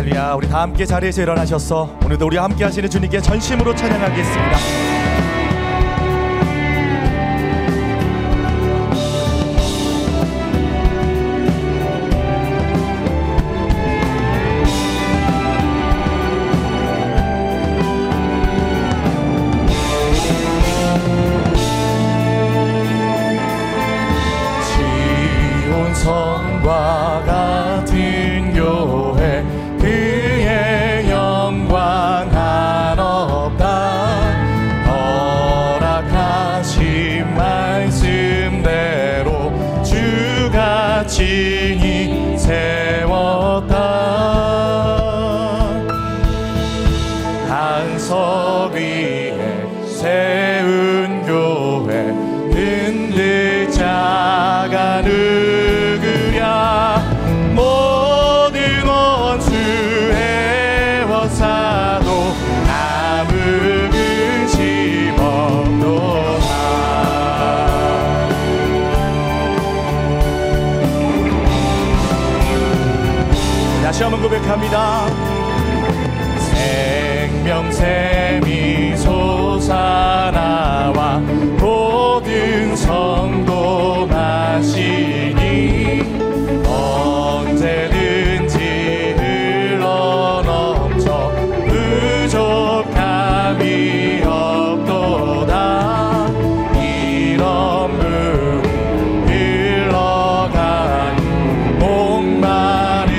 할렐루야. 우리 다 함께 자리에서 일어나셔서 오늘도 우리 함께 하시는 주님께 전심으로 찬양하겠습니다. 성과 같은 교회 그의 영광 한없다. 허락하신 말씀대로 주가 친히 세웠다. 반석 위에 세운 교회 흔들 자가 모든 원수 애워싸도 아무 근심 없도다. 다시 한번 고백합니다. 생명샘이 솟아나와 모든 성도 마시니 언제든지 흘러넘쳐 부족함이 없도다. 이런 물이 흘러가니 목마른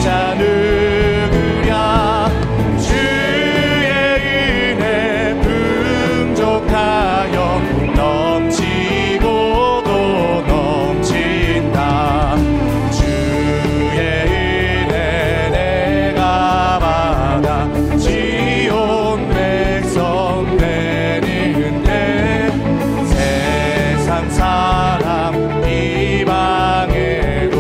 자 누구랴. 주의 은혜 풍족하여 넘치고도 넘친다. 지온 백성 되는데 세상 사람 이방에도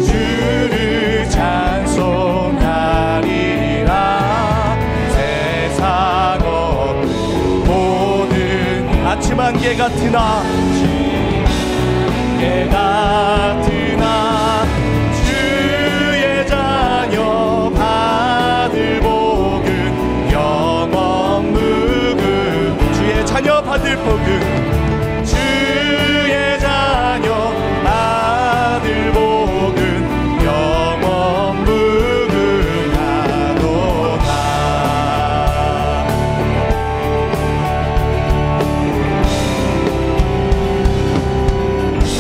주를 찬송하리라. 세상 어떤 모든 아침 안개 같으나 안개 같으나 주의 자녀 받을 자녀 받을 복은 주의 자녀 받을 복은 영원 무궁하도다.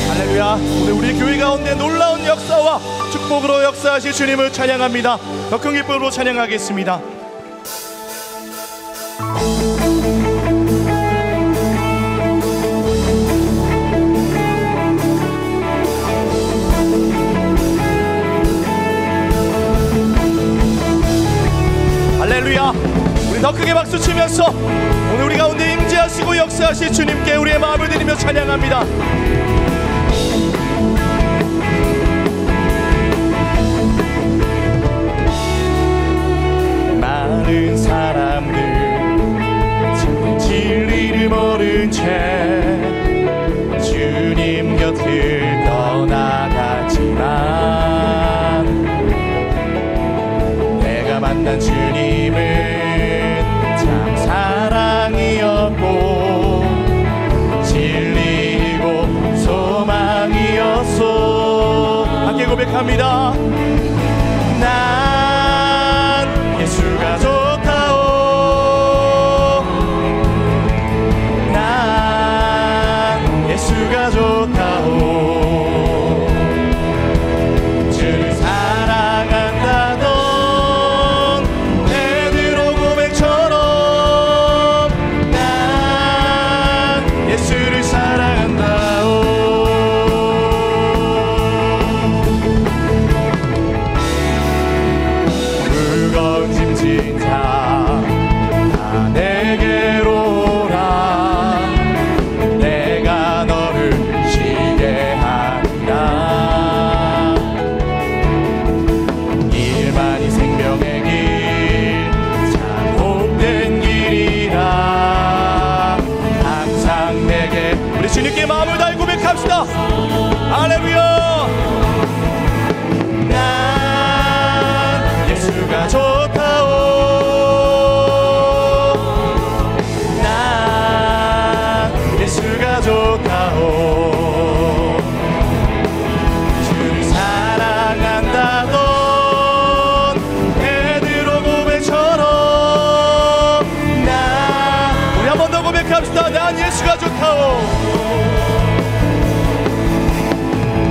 할렐루야. 오늘 우리 교회 가운데 놀라운 역사와 축복으로 역사하실 주님을 찬양합니다. 더 큰 기쁨으로 찬양하겠습니다. 할렐루야. 우리 더 크게 박수 치면서 오늘 우리 가운데 임재하시고 역사하실 주님께 우리의 마음을 드리며 찬양합니다. 많은 사람들 진리를 모른 채 주님 곁을 떠나가지만 내가 만난 주님은 참 사랑이었고 진리이고 소망이었소. 함께 고백합니다. 난 예수가 좋다오. 난 예수가 좋다오. 주를 사랑한다던 베드로 고백처럼 난 예수를 사랑한다오. 합시다. 난 예수가 좋다오.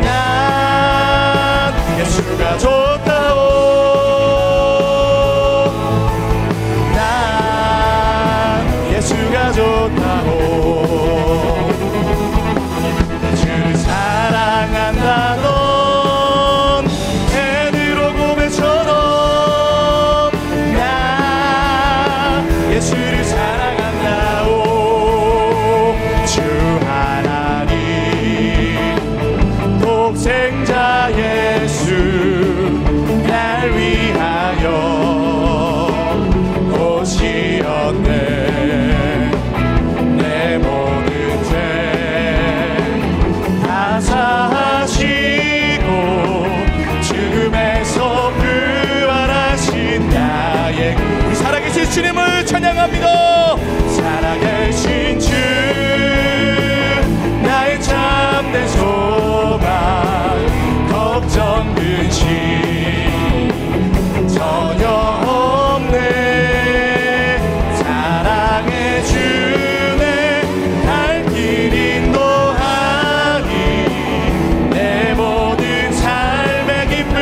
난 예수가 좋다오. 난 예수가 좋다오. 주를 사랑한다던 베드로 고백처럼 나 예수를 사랑한다오. 주 하나님 독생자 예수 날 위하여 오시었네. 내 모든 죄 다 사하시고 죽음에서 부활하신 나의 우리 살아계신 주님을 찬양합니다. 살아계신 주 나의 참된 소망 걱정 근심 전혀 없네. 사랑해 주네 갈 길 인도하니 내 모든 삶의 기쁨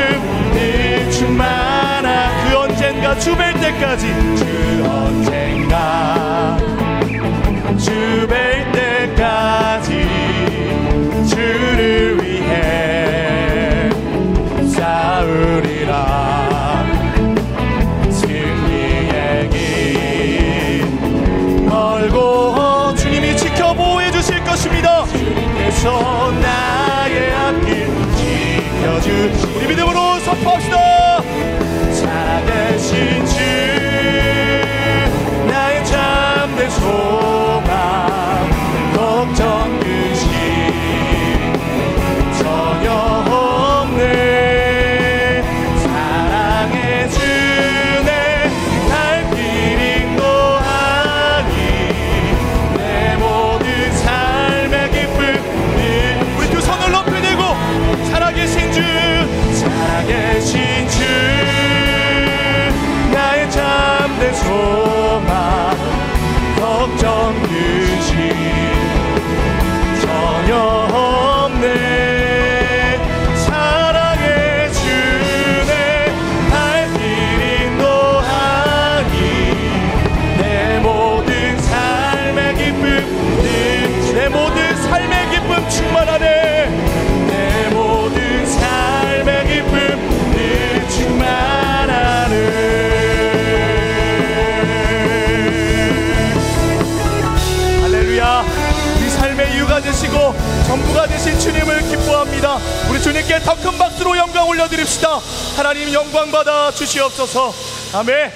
늘 충만하. 그 언젠가 주 뵐 때까지 그 언젠가 주 뵐 때까지 주를 위해 싸우리라. 승리의 길 멀고 주님이 지켜 보호해 주실 것입니다. 주님께서 나의 앞길 지켜주. 우리 믿음으로 선포합시다. 살아계신 주 나의 참된 소망 걱정 근심 전혀 없네. 사랑해 주네 갈 길 인도하니 내 모든 삶의 기쁨 늘. 우리 두 손을 높이 들고 살아계신 주 살아계신 주 나의 참된 소망 걱정 근심 전혀 없네. 사랑해 주네 갈 길 인도하니 내 모든 삶의 기쁨 늘. 내 모든 삶의 기쁨 충만하네. 내 모든 삶의 기쁨 늘 충만하네. 할렐루야. 우리 삶의 이유가 되시고 전부가 되신 주님을 기뻐합니다. 우리 주님께 더 큰 박수로 영광 올려드립시다. 하나님 영광 받아 주시옵소서. 아멘.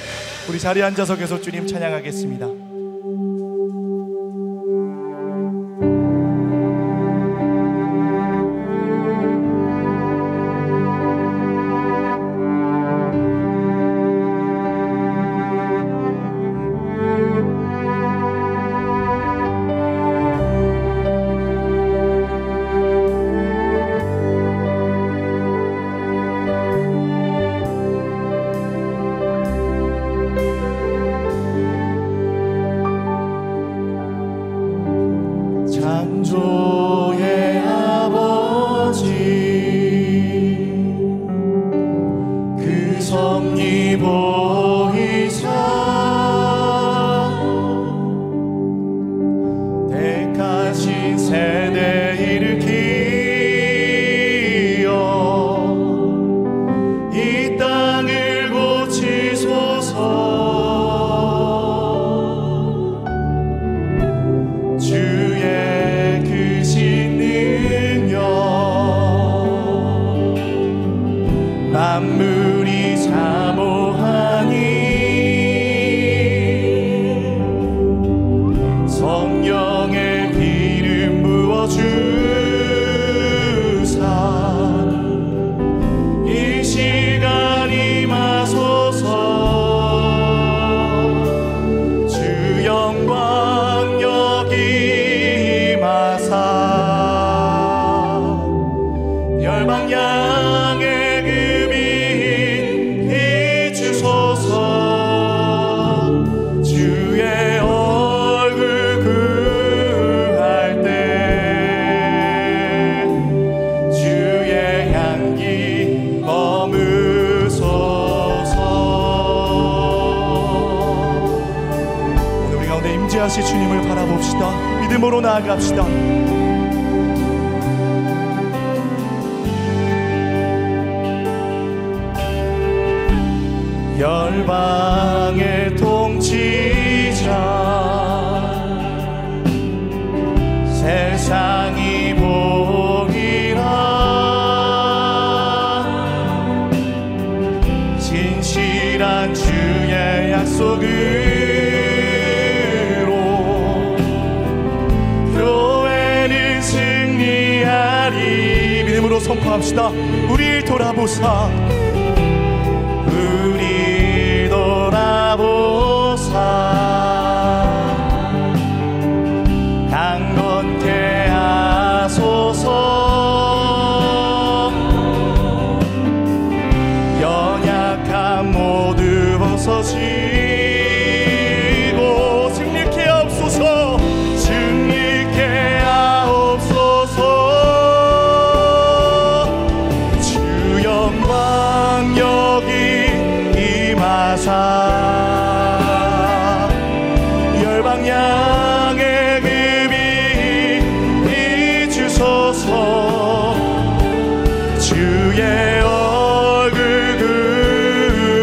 우리 자리에 앉아서 계속 주님 찬양하겠습니다. 창조의 아버지 그 섭리 보이사 택하신 세대 일으키어 이 땅을 고치소서. 주의 크신 능력 만물이 사모하니 성령의 기름 부어주사 이 시간 임하소서. 주 영광 여기 마사 열방 양의 금이 다시 주님을 바라봅시다. 믿음으로 나아갑시다. 열방의 통치자 세상이 보리라 진실한 주의 약속으로 교회는 승리하리. 믿음으로 선포합시다. 우리를 돌아보사 강건케 하소서. 연약함 모두 벗어지고 승리케 하옵소서. 승리케 하옵소서. 주 영광 여기 임하사 열방 양의 금이 비추소서. 주의 얼굴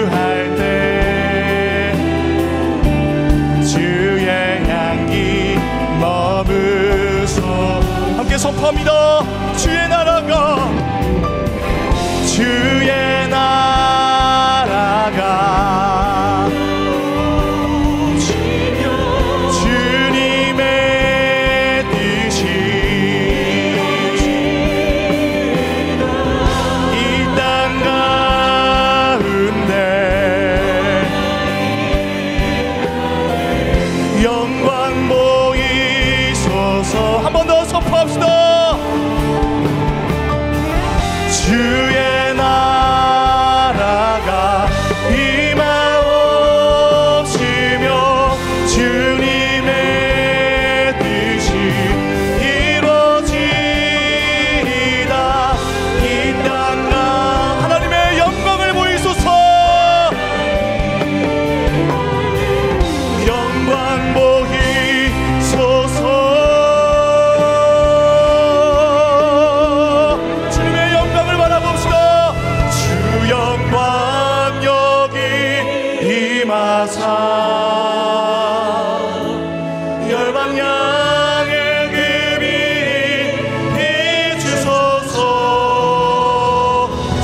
구할 때 주의 향기 머무소. 함께 선포합니다. 주의 나라가 주의 나라가 주님의 뜻이 이 땅 가운데 영광 보이소서. 한 번 더 선포합시다. 주의 나라가 임하옵시며 주님의 뜻이 이루어지이다. 이 땅과 하나님의 영광을 보이소서. 영광 보이소서. 주님의 영광을 바라봅시다. 주 영광 여기 임하사 열방 양의 금이 비추소서.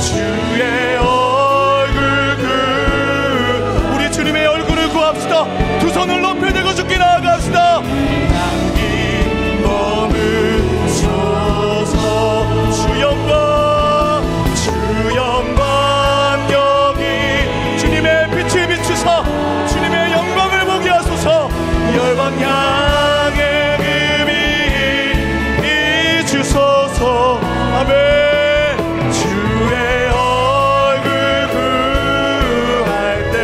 주의 얼굴 우리 주님의 얼굴을 구합시다. 두 손을 높여 들고 죽게 나아갑시다. 향기 머무소서. 주 영광 여기 주님의 빛을 비추사 주님의 영광을 보게 하소서. 열방 양의 금이 비추소서. 아멘. 주의 얼굴 구할 때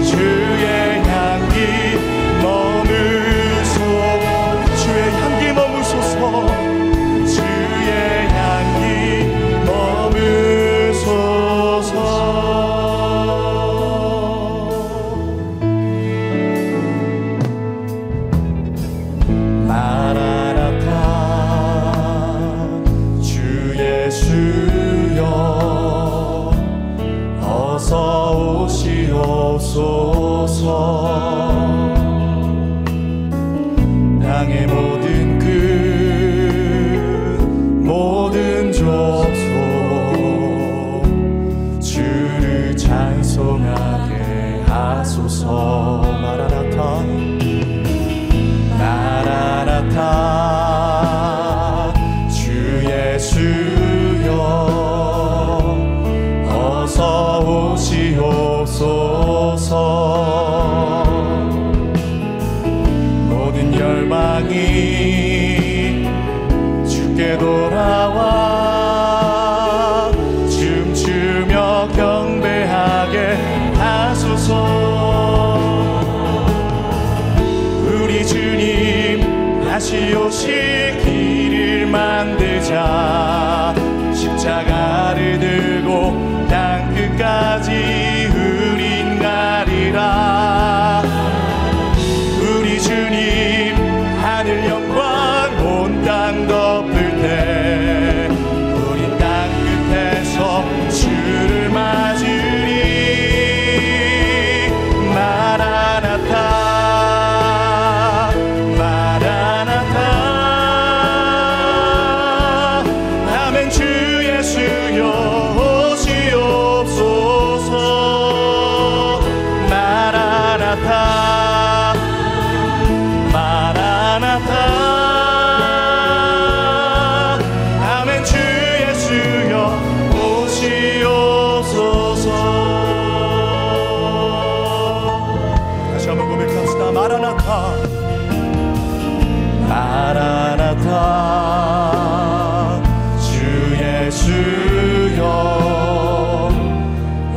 주의 향기 머무소. 주의 향기 머무소서. 주의 향기 머무소서. 마라나타 주 예수여 어서 오시옵소서. 땅의 모든 끝 모든 족속 주를 찬송하게 하소서. 마라나타 마라나타 주 예수여 어서 오시옵소서. 모든 열망이 주께 돌아와 춤추며 경배하게 하소서. 우리 주님 다시 오실 길을 만들자. 십자가를 들고 땅 끝까지 우린 가리라. 예수여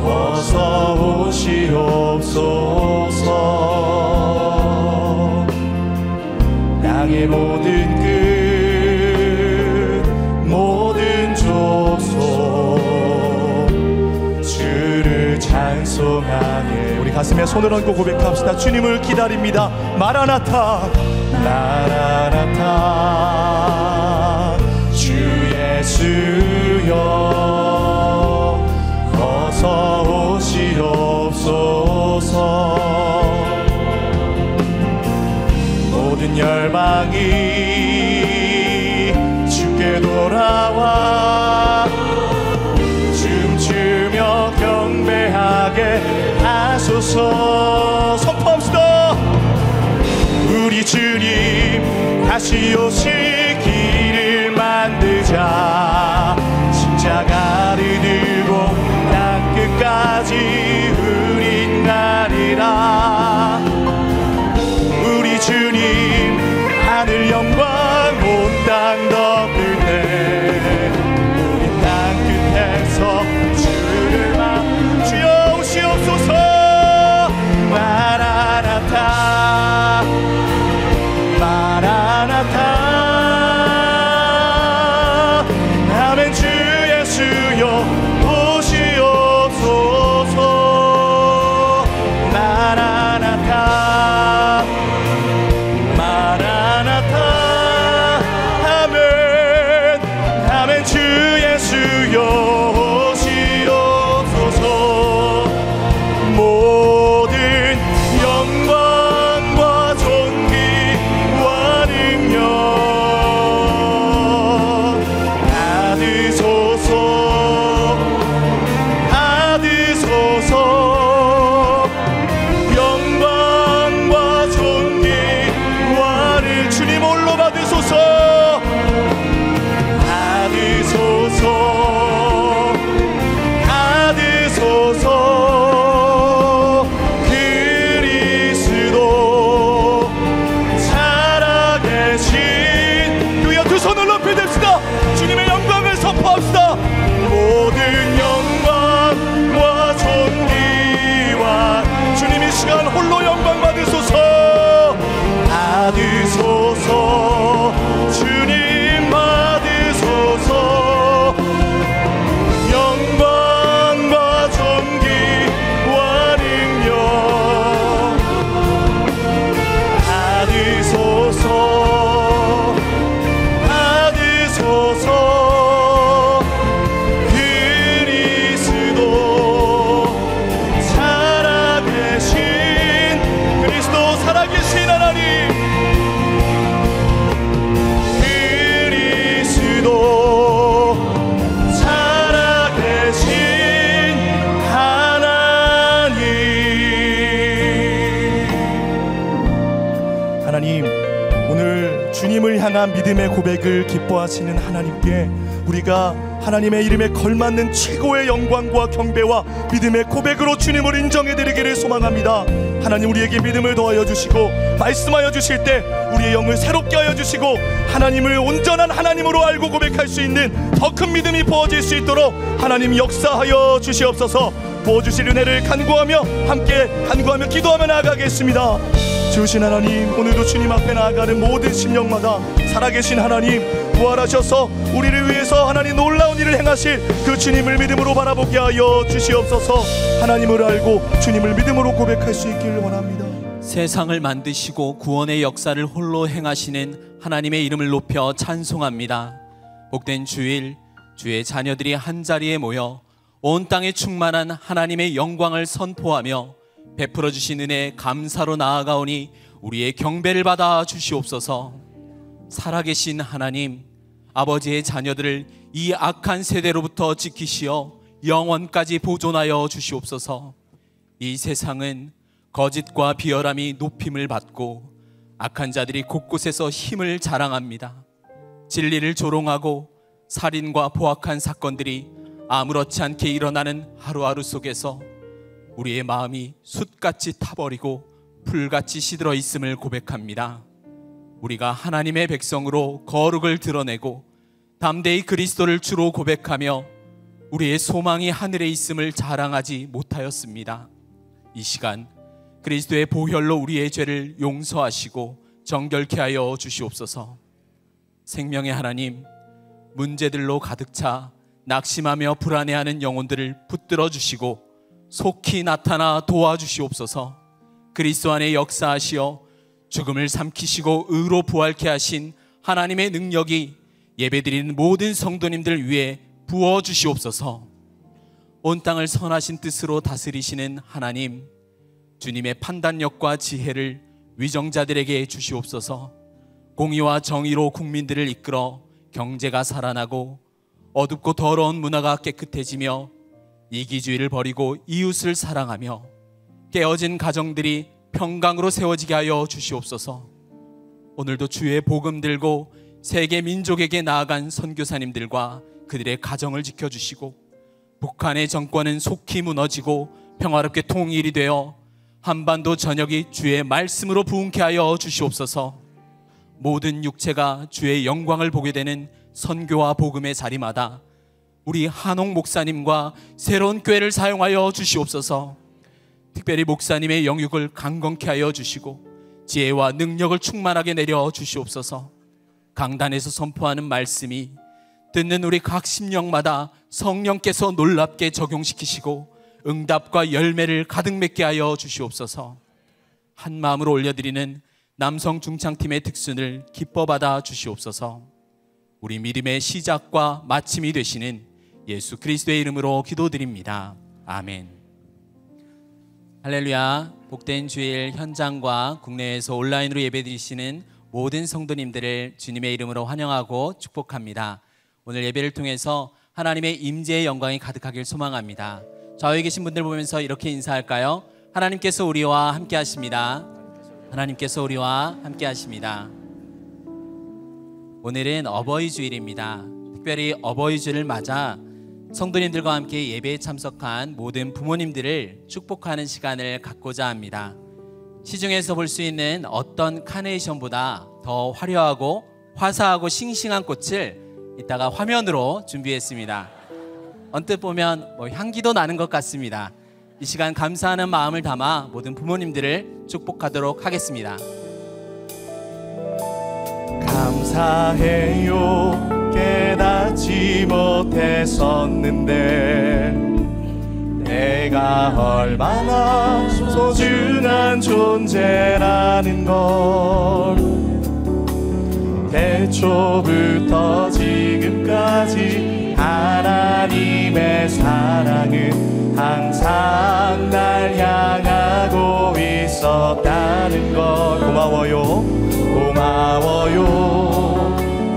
어서 오시옵소서. 땅의 모든 끝 모든 족속 주를 찬송하네. 우리 가슴에 손을 얹고 고백합시다. 주님을 기다립니다. 마라나타 마라나타 주 예수여 어서 오시옵소서. 모든 열방이 주께 돌아와 춤추며 경배하게 하소서. 선포합시다. 우리 주님 다시 오실 길을 만들자. 십자가를 들고 땅 끝까지 우린 가리라. 우리 주님 하늘 영광 온 땅 덮을 때 우리 땅 끝에서 주를 주여 오시옵소서. 마라나타 마라나타 아멘. 주 예수여 오시옵소서. 마라나타 마라나타 아멘 아멘. 주 예수여 오시옵소서. 모든 영광과 존귀와 능력 받으소서 받으소서. 영광과 존귀와를 주님 홀로 받으소서 받으소서 받으소서. 그리스도 살아계신 그여 두 손을 높이 듭시다. 주님의 영광을 선포합시다. 모든 영광과 존귀와 주님 이 시간 홀로 영광 받으소서 받으소서. 주님 받으소서. 영광과 존귀와 능력 받으소서 받으소서. 그리스도 살아계신 그리스도 살아계신 하나님 그리스도 살아계신 하나님. 하나님 오늘 주님을 향한 믿음의 고백을 기뻐하시는 하나님께 우리가 하나님의 이름에 걸맞는 최고의 영광과 경배와 믿음의 고백으로 주님을 인정해드리기를 소망합니다. 하나님 우리에게 믿음을 더하여 주시고 말씀하여 주실 때 우리의 영을 새롭게 하여 주시고 하나님을 온전한 하나님으로 알고 고백할 수 있는 더 큰 믿음이 부어질 수 있도록 하나님 역사하여 주시옵소서. 부어주실 은혜를 간구하며 함께 간구하며 기도하며 나아가겠습니다. 주신 하나님 오늘도 주님 앞에 나아가는 모든 심령마다 살아계신 하나님 부활하셔서 우리를 위해서 하나님 놀라운 일을 행하실 그 주님을 믿음으로 바라보게 하여 주시옵소서. 하나님을 알고 주님을 믿음으로 고백할 수 있기를 원합니다. 세상을 만드시고 구원의 역사를 홀로 행하시는 하나님의 이름을 높여 찬송합니다. 복된 주일 주의 자녀들이 한자리에 모여 온 땅에 충만한 하나님의 영광을 선포하며 베풀어 주신 은혜에 감사로 나아가오니 우리의 경배를 받아 주시옵소서. 살아계신 하나님 아버지의 자녀들을 이 악한 세대로부터 지키시어 영원까지 보존하여 주시옵소서. 이 세상은 거짓과 비열함이 높임을 받고 악한 자들이 곳곳에서 힘을 자랑합니다. 진리를 조롱하고 살인과 포악한 사건들이 아무렇지 않게 일어나는 하루하루 속에서 우리의 마음이 숯같이 타버리고 불같이 시들어 있음을 고백합니다. 우리가 하나님의 백성으로 거룩을 드러내고 담대히 그리스도를 주로 고백하며 우리의 소망이 하늘에 있음을 자랑하지 못하였습니다. 이 시간 그리스도의 보혈로 우리의 죄를 용서하시고 정결케 하여 주시옵소서. 생명의 하나님, 문제들로 가득 차 낙심하며 불안해하는 영혼들을 붙들어 주시고 속히 나타나 도와주시옵소서. 그리스도 안에 역사하시어 죽음을 삼키시고 의로 부활케 하신 하나님의 능력이 예배드리는 모든 성도님들 위해 부어주시옵소서. 온 땅을 선하신 뜻으로 다스리시는 하나님, 주님의 판단력과 지혜를 위정자들에게 주시옵소서. 공의와 정의로 국민들을 이끌어 경제가 살아나고 어둡고 더러운 문화가 깨끗해지며 이기주의를 버리고 이웃을 사랑하며 깨어진 가정들이 평강으로 세워지게 하여 주시옵소서. 오늘도 주의 복음 들고 세계 민족에게 나아간 선교사님들과 그들의 가정을 지켜주시고 북한의 정권은 속히 무너지고 평화롭게 통일이 되어 한반도 전역이 주의 말씀으로 부흥케 하여 주시옵소서. 모든 육체가 주의 영광을 보게 되는 선교와 복음의 자리마다 우리 한옥 목사님과 새로운 꾀를 사용하여 주시옵소서. 특별히 목사님의 영육을 강건케 하여 주시고 지혜와 능력을 충만하게 내려 주시옵소서. 강단에서 선포하는 말씀이 듣는 우리 각 심령마다 성령께서 놀랍게 적용시키시고 응답과 열매를 가득 맺게 하여 주시옵소서. 한 마음으로 올려드리는 남성 중창팀의 특순을 기뻐 받아 주시옵소서. 우리 믿음의 시작과 마침이 되시는 예수 그리스도의 이름으로 기도드립니다. 아멘. 할렐루야. 복된 주일 현장과 국내에서 온라인으로 예배드리시는 모든 성도님들을 주님의 이름으로 환영하고 축복합니다. 오늘 예배를 통해서 하나님의 임재의 영광이 가득하길 소망합니다. 좌우에 계신 분들 보면서 이렇게 인사할까요? 하나님께서 우리와 함께 하십니다. 하나님께서 우리와 함께 하십니다. 오늘은 어버이 주일입니다. 특별히 어버이 주일을 맞아 성도님들과 함께 예배에 참석한 모든 부모님들을 축복하는 시간을 갖고자 합니다. 시중에서 볼 수 있는 어떤 카네이션보다 더 화려하고 화사하고 싱싱한 꽃을 이따가 화면으로 준비했습니다. 언뜻 보면 향기도 나는 것 같습니다. 이 시간 감사하는 마음을 담아 모든 부모님들을 축복하도록 하겠습니다. 감사해요. 깨닫지 못했었는데 내가 얼마나 소중한 존재라는 걸 태초부터 지금까지 하나님의 사랑은 항상 날 향하고 있었다는 것 고마워요. 고마워요.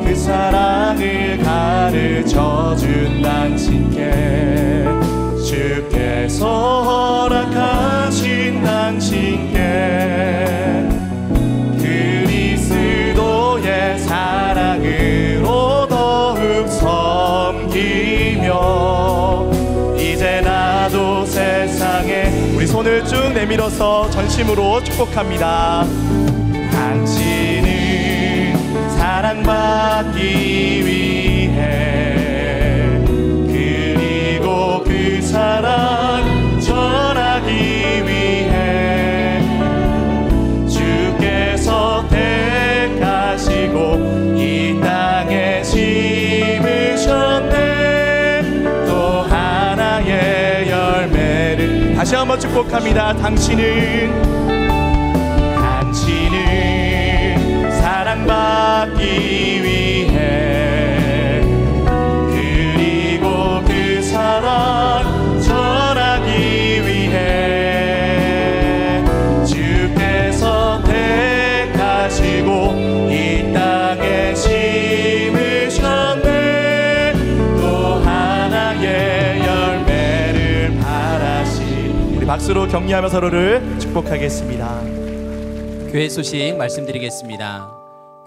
그 사랑을 가르쳐준 당신께 주께서 허락하신 당신께 그리스도의 사랑으로 더욱 섬기며 이제 나도 세상에 우리 손을 쭉 내밀어서 전심으로 축복합니다. 당신은 사랑받기 위해 그리고 그 사랑 전하기 위해 주께서 택하시고 이 땅에 심으셨네. 또 하나의 열매를 다시 한번 축복합니다. 당신은 사랑받기 위해 그리고 그 사랑 전하기 위해 주께서 택하시고 이 땅에 심으셨네. 또 하나의 열매를 바라시. 우리 박수로 격려하며 서로를 축복하겠습니다. 교회 소식 말씀드리겠습니다.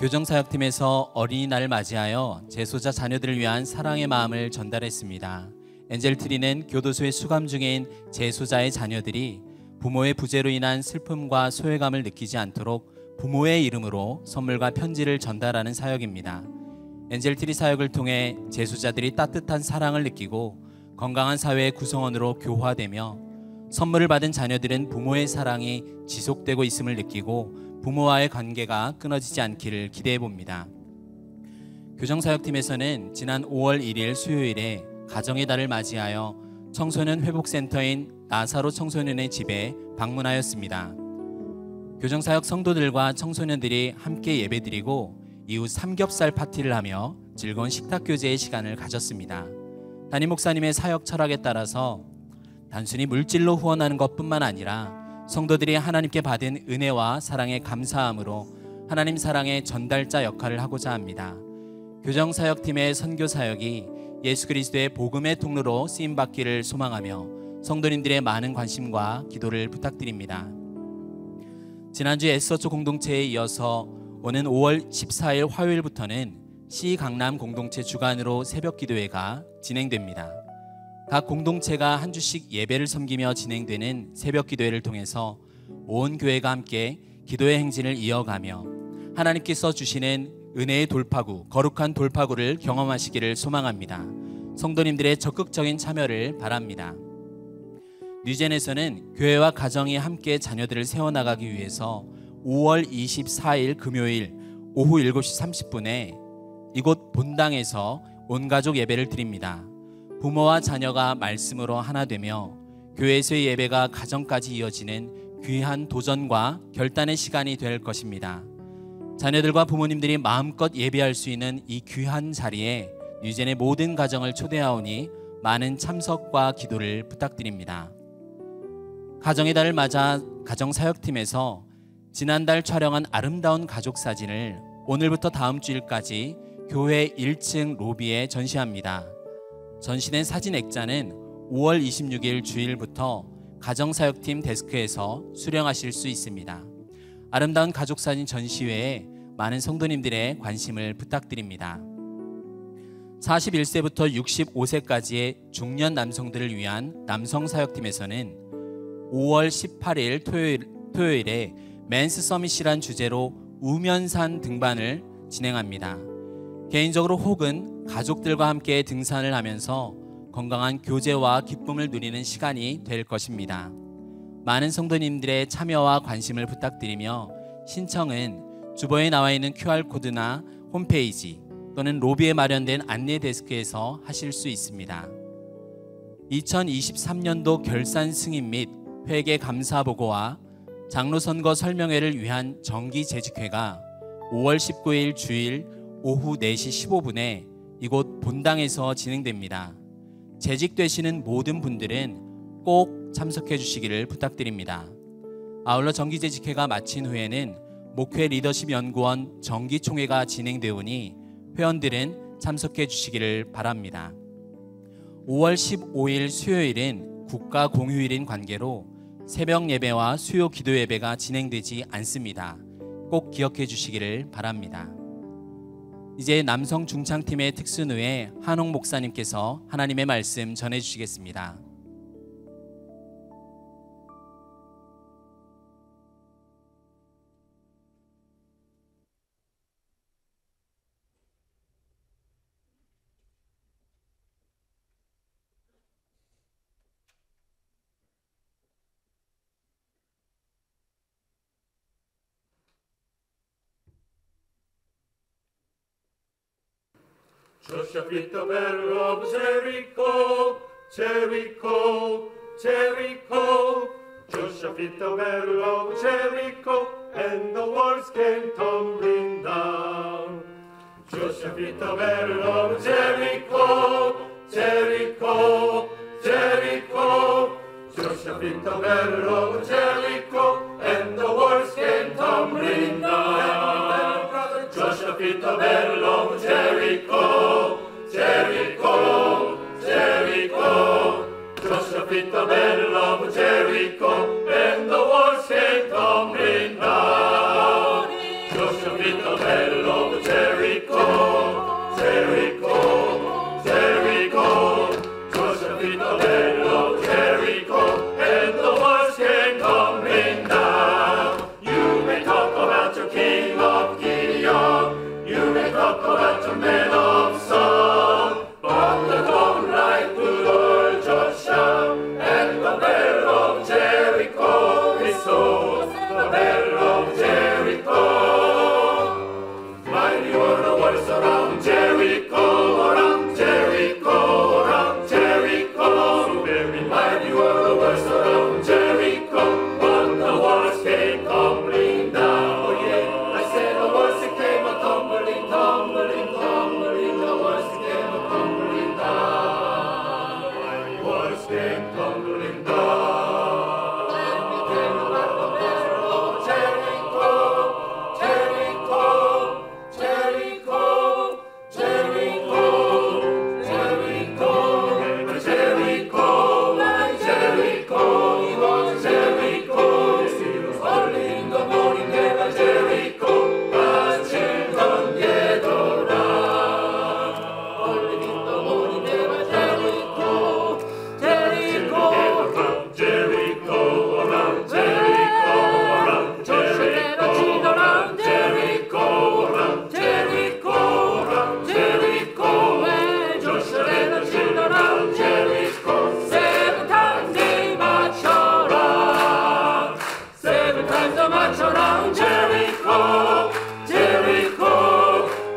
교정사역팀에서 어린이날을 맞이하여 재소자 자녀들을 위한 사랑의 마음을 전달했습니다. 엔젤트리는 교도소에 수감 중인 재소자의 자녀들이 부모의 부재로 인한 슬픔과 소외감을 느끼지 않도록 부모의 이름으로 선물과 편지를 전달하는 사역입니다. 엔젤트리 사역을 통해 재소자들이 따뜻한 사랑을 느끼고 건강한 사회의 구성원으로 교화되며 선물을 받은 자녀들은 부모의 사랑이 지속되고 있음을 느끼고 부모와의 관계가 끊어지지 않기를 기대해 봅니다. 교정사역팀에서는 지난 5월 1일 수요일에 가정의 달을 맞이하여 청소년 회복센터인 나사로 청소년의 집에 방문하였습니다. 교정사역 성도들과 청소년들이 함께 예배드리고 이후 삼겹살 파티를 하며 즐거운 식탁교제의 시간을 가졌습니다. 담임 목사님의 사역 철학에 따라서 단순히 물질로 후원하는 것뿐만 아니라 성도들이 하나님께 받은 은혜와 사랑에 감사함으로 하나님 사랑의 전달자 역할을 하고자 합니다. 교정사역팀의 선교사역이 예수 그리스도의 복음의 통로로 쓰임받기를 소망하며 성도님들의 많은 관심과 기도를 부탁드립니다. 지난주 에스더초 공동체에 이어서 오는 5월 14일 화요일부터는 C 강남 공동체 주관으로 새벽 기도회가 진행됩니다. 각 공동체가 한 주씩 예배를 섬기며 진행되는 새벽 기도회를 통해서 온 교회가 함께 기도의 행진을 이어가며 하나님께서 주시는 은혜의 돌파구, 거룩한 돌파구를 경험하시기를 소망합니다. 성도님들의 적극적인 참여를 바랍니다. 뉴젠에서는 교회와 가정이 함께 자녀들을 세워나가기 위해서 5월 24일 금요일 오후 7시 30분에 이곳 본당에서 온가족 예배를 드립니다. 부모와 자녀가 말씀으로 하나 되며 교회에서의 예배가 가정까지 이어지는 귀한 도전과 결단의 시간이 될 것입니다. 자녀들과 부모님들이 마음껏 예배할 수 있는 이 귀한 자리에 뉴젠의 모든 가정을 초대하오니 많은 참석과 기도를 부탁드립니다. 가정의 달을 맞아 가정사역팀에서 지난달 촬영한 아름다운 가족 사진을 오늘부터 다음 주일까지 교회 1층 로비에 전시합니다. 전시된 사진 액자는 5월 26일 주일부터 가정사역팀 데스크에서 수령하실 수 있습니다. 아름다운 가족사진 전시회에 많은 성도님들의 관심을 부탁드립니다. 41세부터 65세까지의 중년 남성들을 위한 남성사역팀에서는 5월 18일 토요일에 맨스 서밋이란 주제로 우면산 등반을 진행합니다. 개인적으로 혹은 가족들과 함께 등산을 하면서 건강한 교제와 기쁨을 누리는 시간이 될 것입니다. 많은 성도님들의 참여와 관심을 부탁드리며 신청은 주보에 나와 있는 QR코드나 홈페이지 또는 로비에 마련된 안내 데스크에서 하실 수 있습니다. 2023년도 결산 승인 및 회계 감사 보고와 장로 선거 설명회를 위한 정기 재직회가 5월 19일 주일 오후 4시 15분에 이곳 본당에서 진행됩니다. 재직되시는 모든 분들은 꼭 참석해 주시기를 부탁드립니다. 아울러 정기재직회가 마친 후에는 목회 리더십 연구원 정기총회가 진행되오니 회원들은 참석해 주시기를 바랍니다. 5월 15일 수요일은 국가 공휴일인 관계로 새벽 예배와 수요 기도 예배가 진행되지 않습니다. 꼭 기억해 주시기를 바랍니다. 이제 남성 중창팀의 특수누에 한홍 목사님께서 하나님의 말씀 전해 주시겠습니다. Joshua beat the battle of Jericho, Jericho, Jericho. Joshua beat the battle of Jericho, and the walls came tumbling down. Joshua beat the battle of Jericho, Jericho, Jericho. Joshua beat the battle of Jericho, and the walls came tumbling down. Joshua beat the battle of Jericho, Jericho, Jericho. Joshua beat the battle of Jericho, and the walls came tumbling down. Joshua beat the battle of Jericho, Jericho, Jericho. Joshua beat the battle of Jericho, and the walls came tumbling down. You may talk about your king of Gideon, you may talk about your men of came tumbling down. Then we came around the battle of Jericho, Jericho, Jericho, Jericho, Jericho, Jericho, Jericho, Jericho. Early in the morning there was Jericho, but children gathered round. Early in the morning there was Jericho, Jericho, Jericho, around Jericho, around Jericho, around Jericho, around Jericho, around Jericho, where Joshua led the children around Jericho. 7 times they marched around, 7 times they marched around Jericho, Jericho,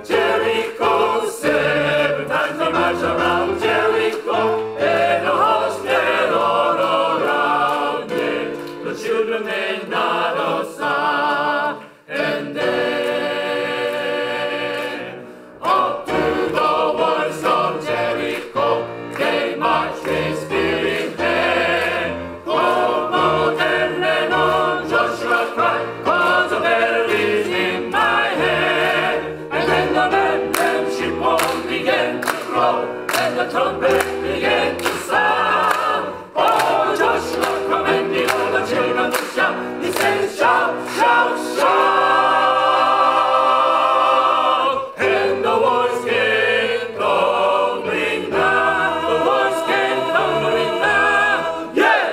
Jericho. 7 times they marched around Jericho, and the host ran all around it. The children made not a sound, and then up to the walls of Jericho they marched with spear in hand. Oh, Moses ran on, Joshua cried, 'cause the battle is in my hand. And then the men shipwhorn began to blow, and the trumpet began to sound. Oh, Joshua commanded all the children to shout. He said, shout, shout, shout. And the walls came tumbling down. The walls came tumbling down. Yeah!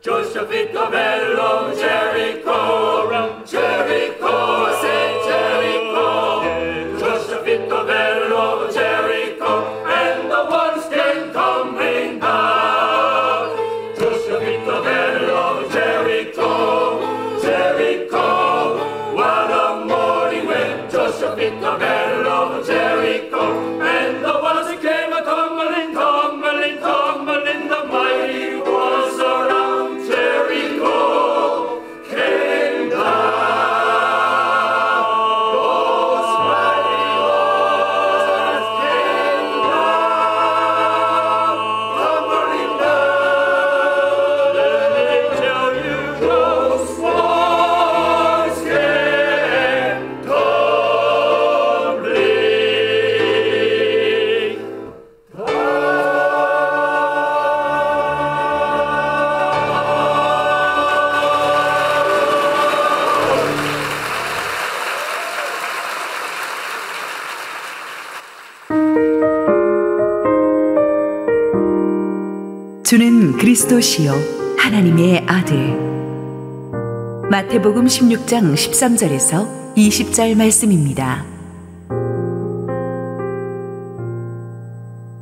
Joshua fit the battle of Jericho. Around Jericho, say Jericho. Joshua fit the battle of Jericho, and the walls came tumbling down. Joshua fit the battle of Jericho, Jericho. What a morning when Joshua fit the battle of Jericho, and the walls came tumbling, tumbling, tumbling. The mighty walls around Jericho came down. Those mighty walls came down, tumbling down. Let me tell you, those walls came tumbling 주는 그리스도시요 하나님의 아들. 마태복음 16장 13절에서 20절 말씀입니다.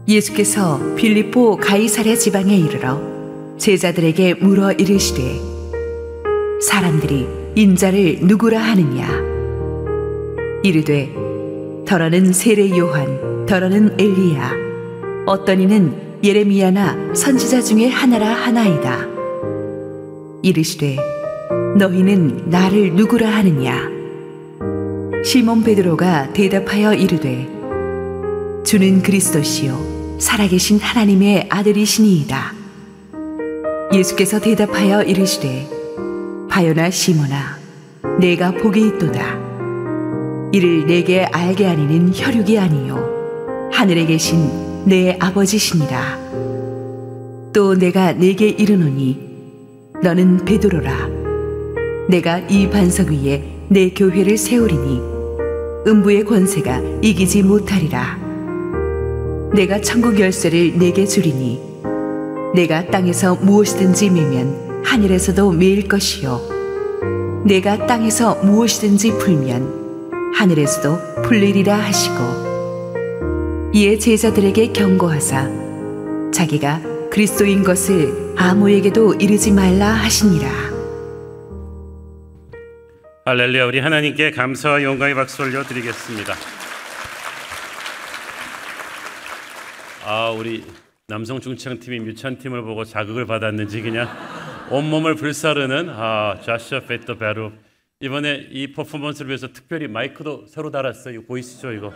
예수께서 빌립보 가이사랴 지방에 이르러 제자들에게 물어 이르시되 사람들이 인자를 누구라 하느냐. 이르되 더러는 세례 요한, 더러는 엘리야, 어떤 이는 예레미야나 선지자 중에 하나라 하나이다. 이르시되 너희는 나를 누구라 하느냐. 시몬 베드로가 대답하여 이르되 주는 그리스도시요 살아계신 하나님의 아들이시니이다. 예수께서 대답하여 이르시되 바요나 시몬아, 내가 복이 있도다. 이를 내게 알게 하니는 혈육이 아니요 하늘에 계신 내 아버지시니라. 또 내가 네게 이르노니 너는 베드로라. 내가 이 반석 위에 내 교회를 세우리니 음부의 권세가 이기지 못하리라. 내가 천국 열쇠를 네게 주리니 내가 땅에서 무엇이든지 매면 하늘에서도 매일 것이요 내가 땅에서 무엇이든지 풀면 하늘에서도 풀리리라 하시고, 이에 제자들에게 경고하사 자기가 그리스도인 것을 아무에게도 이르지 말라 하시니라. 할렐루야. 우리 하나님께 감사와 영광의 박수 올려드리겠습니다. 우리 남성 중창팀이 뮤찬팀을 보고 자극을 받았는지 그냥 온몸을 불사르는 Joshua Fit the Battle. 이번에 이 퍼포먼스를 위해서 특별히 마이크도 새로 달았어요. 이거 보이시죠? 이거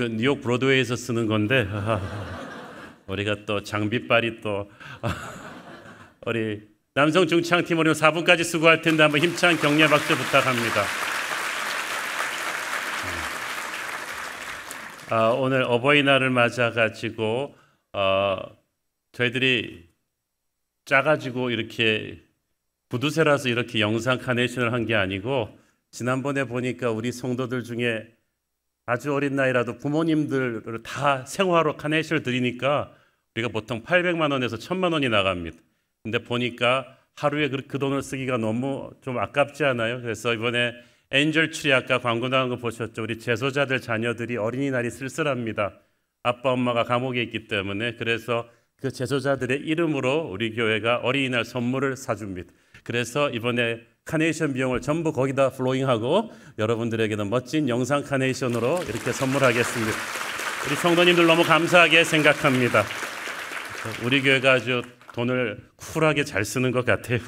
뉴욕 브로드웨이에서 쓰는 건데 우리가 또 장비빨이 또 우리 남성 중창팀 우리 4분까지 수고할 텐데 한번 힘찬 격려 박수 부탁합니다. 오늘 어버이날을 맞아가지고 저희들이 짜가지고 이렇게 부두세라서 이렇게 영상 카네이션을 한 게 아니고 지난번에 보니까 우리 성도들 중에 아주 어린 나이라도 부모님들을 다 생화로 카네이션을 드리니까 우리가 보통 800만 원에서 1000만 원이 나갑니다. 근데 보니까 하루에 그 돈을 쓰기가 너무 좀 아깝지 않아요? 그래서 이번에 엔젤 트리 아까 광고 나온 거 보셨죠? 우리 재소자들 자녀들이 어린이날이 쓸쓸합니다. 아빠 엄마가 감옥에 있기 때문에. 그래서 그 재소자들의 이름으로 우리 교회가 어린이날 선물을 사줍니다. 그래서 이번에 카네이션 비용을 전부 거기다 플로잉하고 여러분들에게는 멋진 영상 카네이션으로 이렇게 선물하겠습니다. 우리 성도님들 너무 감사하게 생각합니다. 우리 교회가 아주 돈을 쿨하게 잘 쓰는 것 같아요.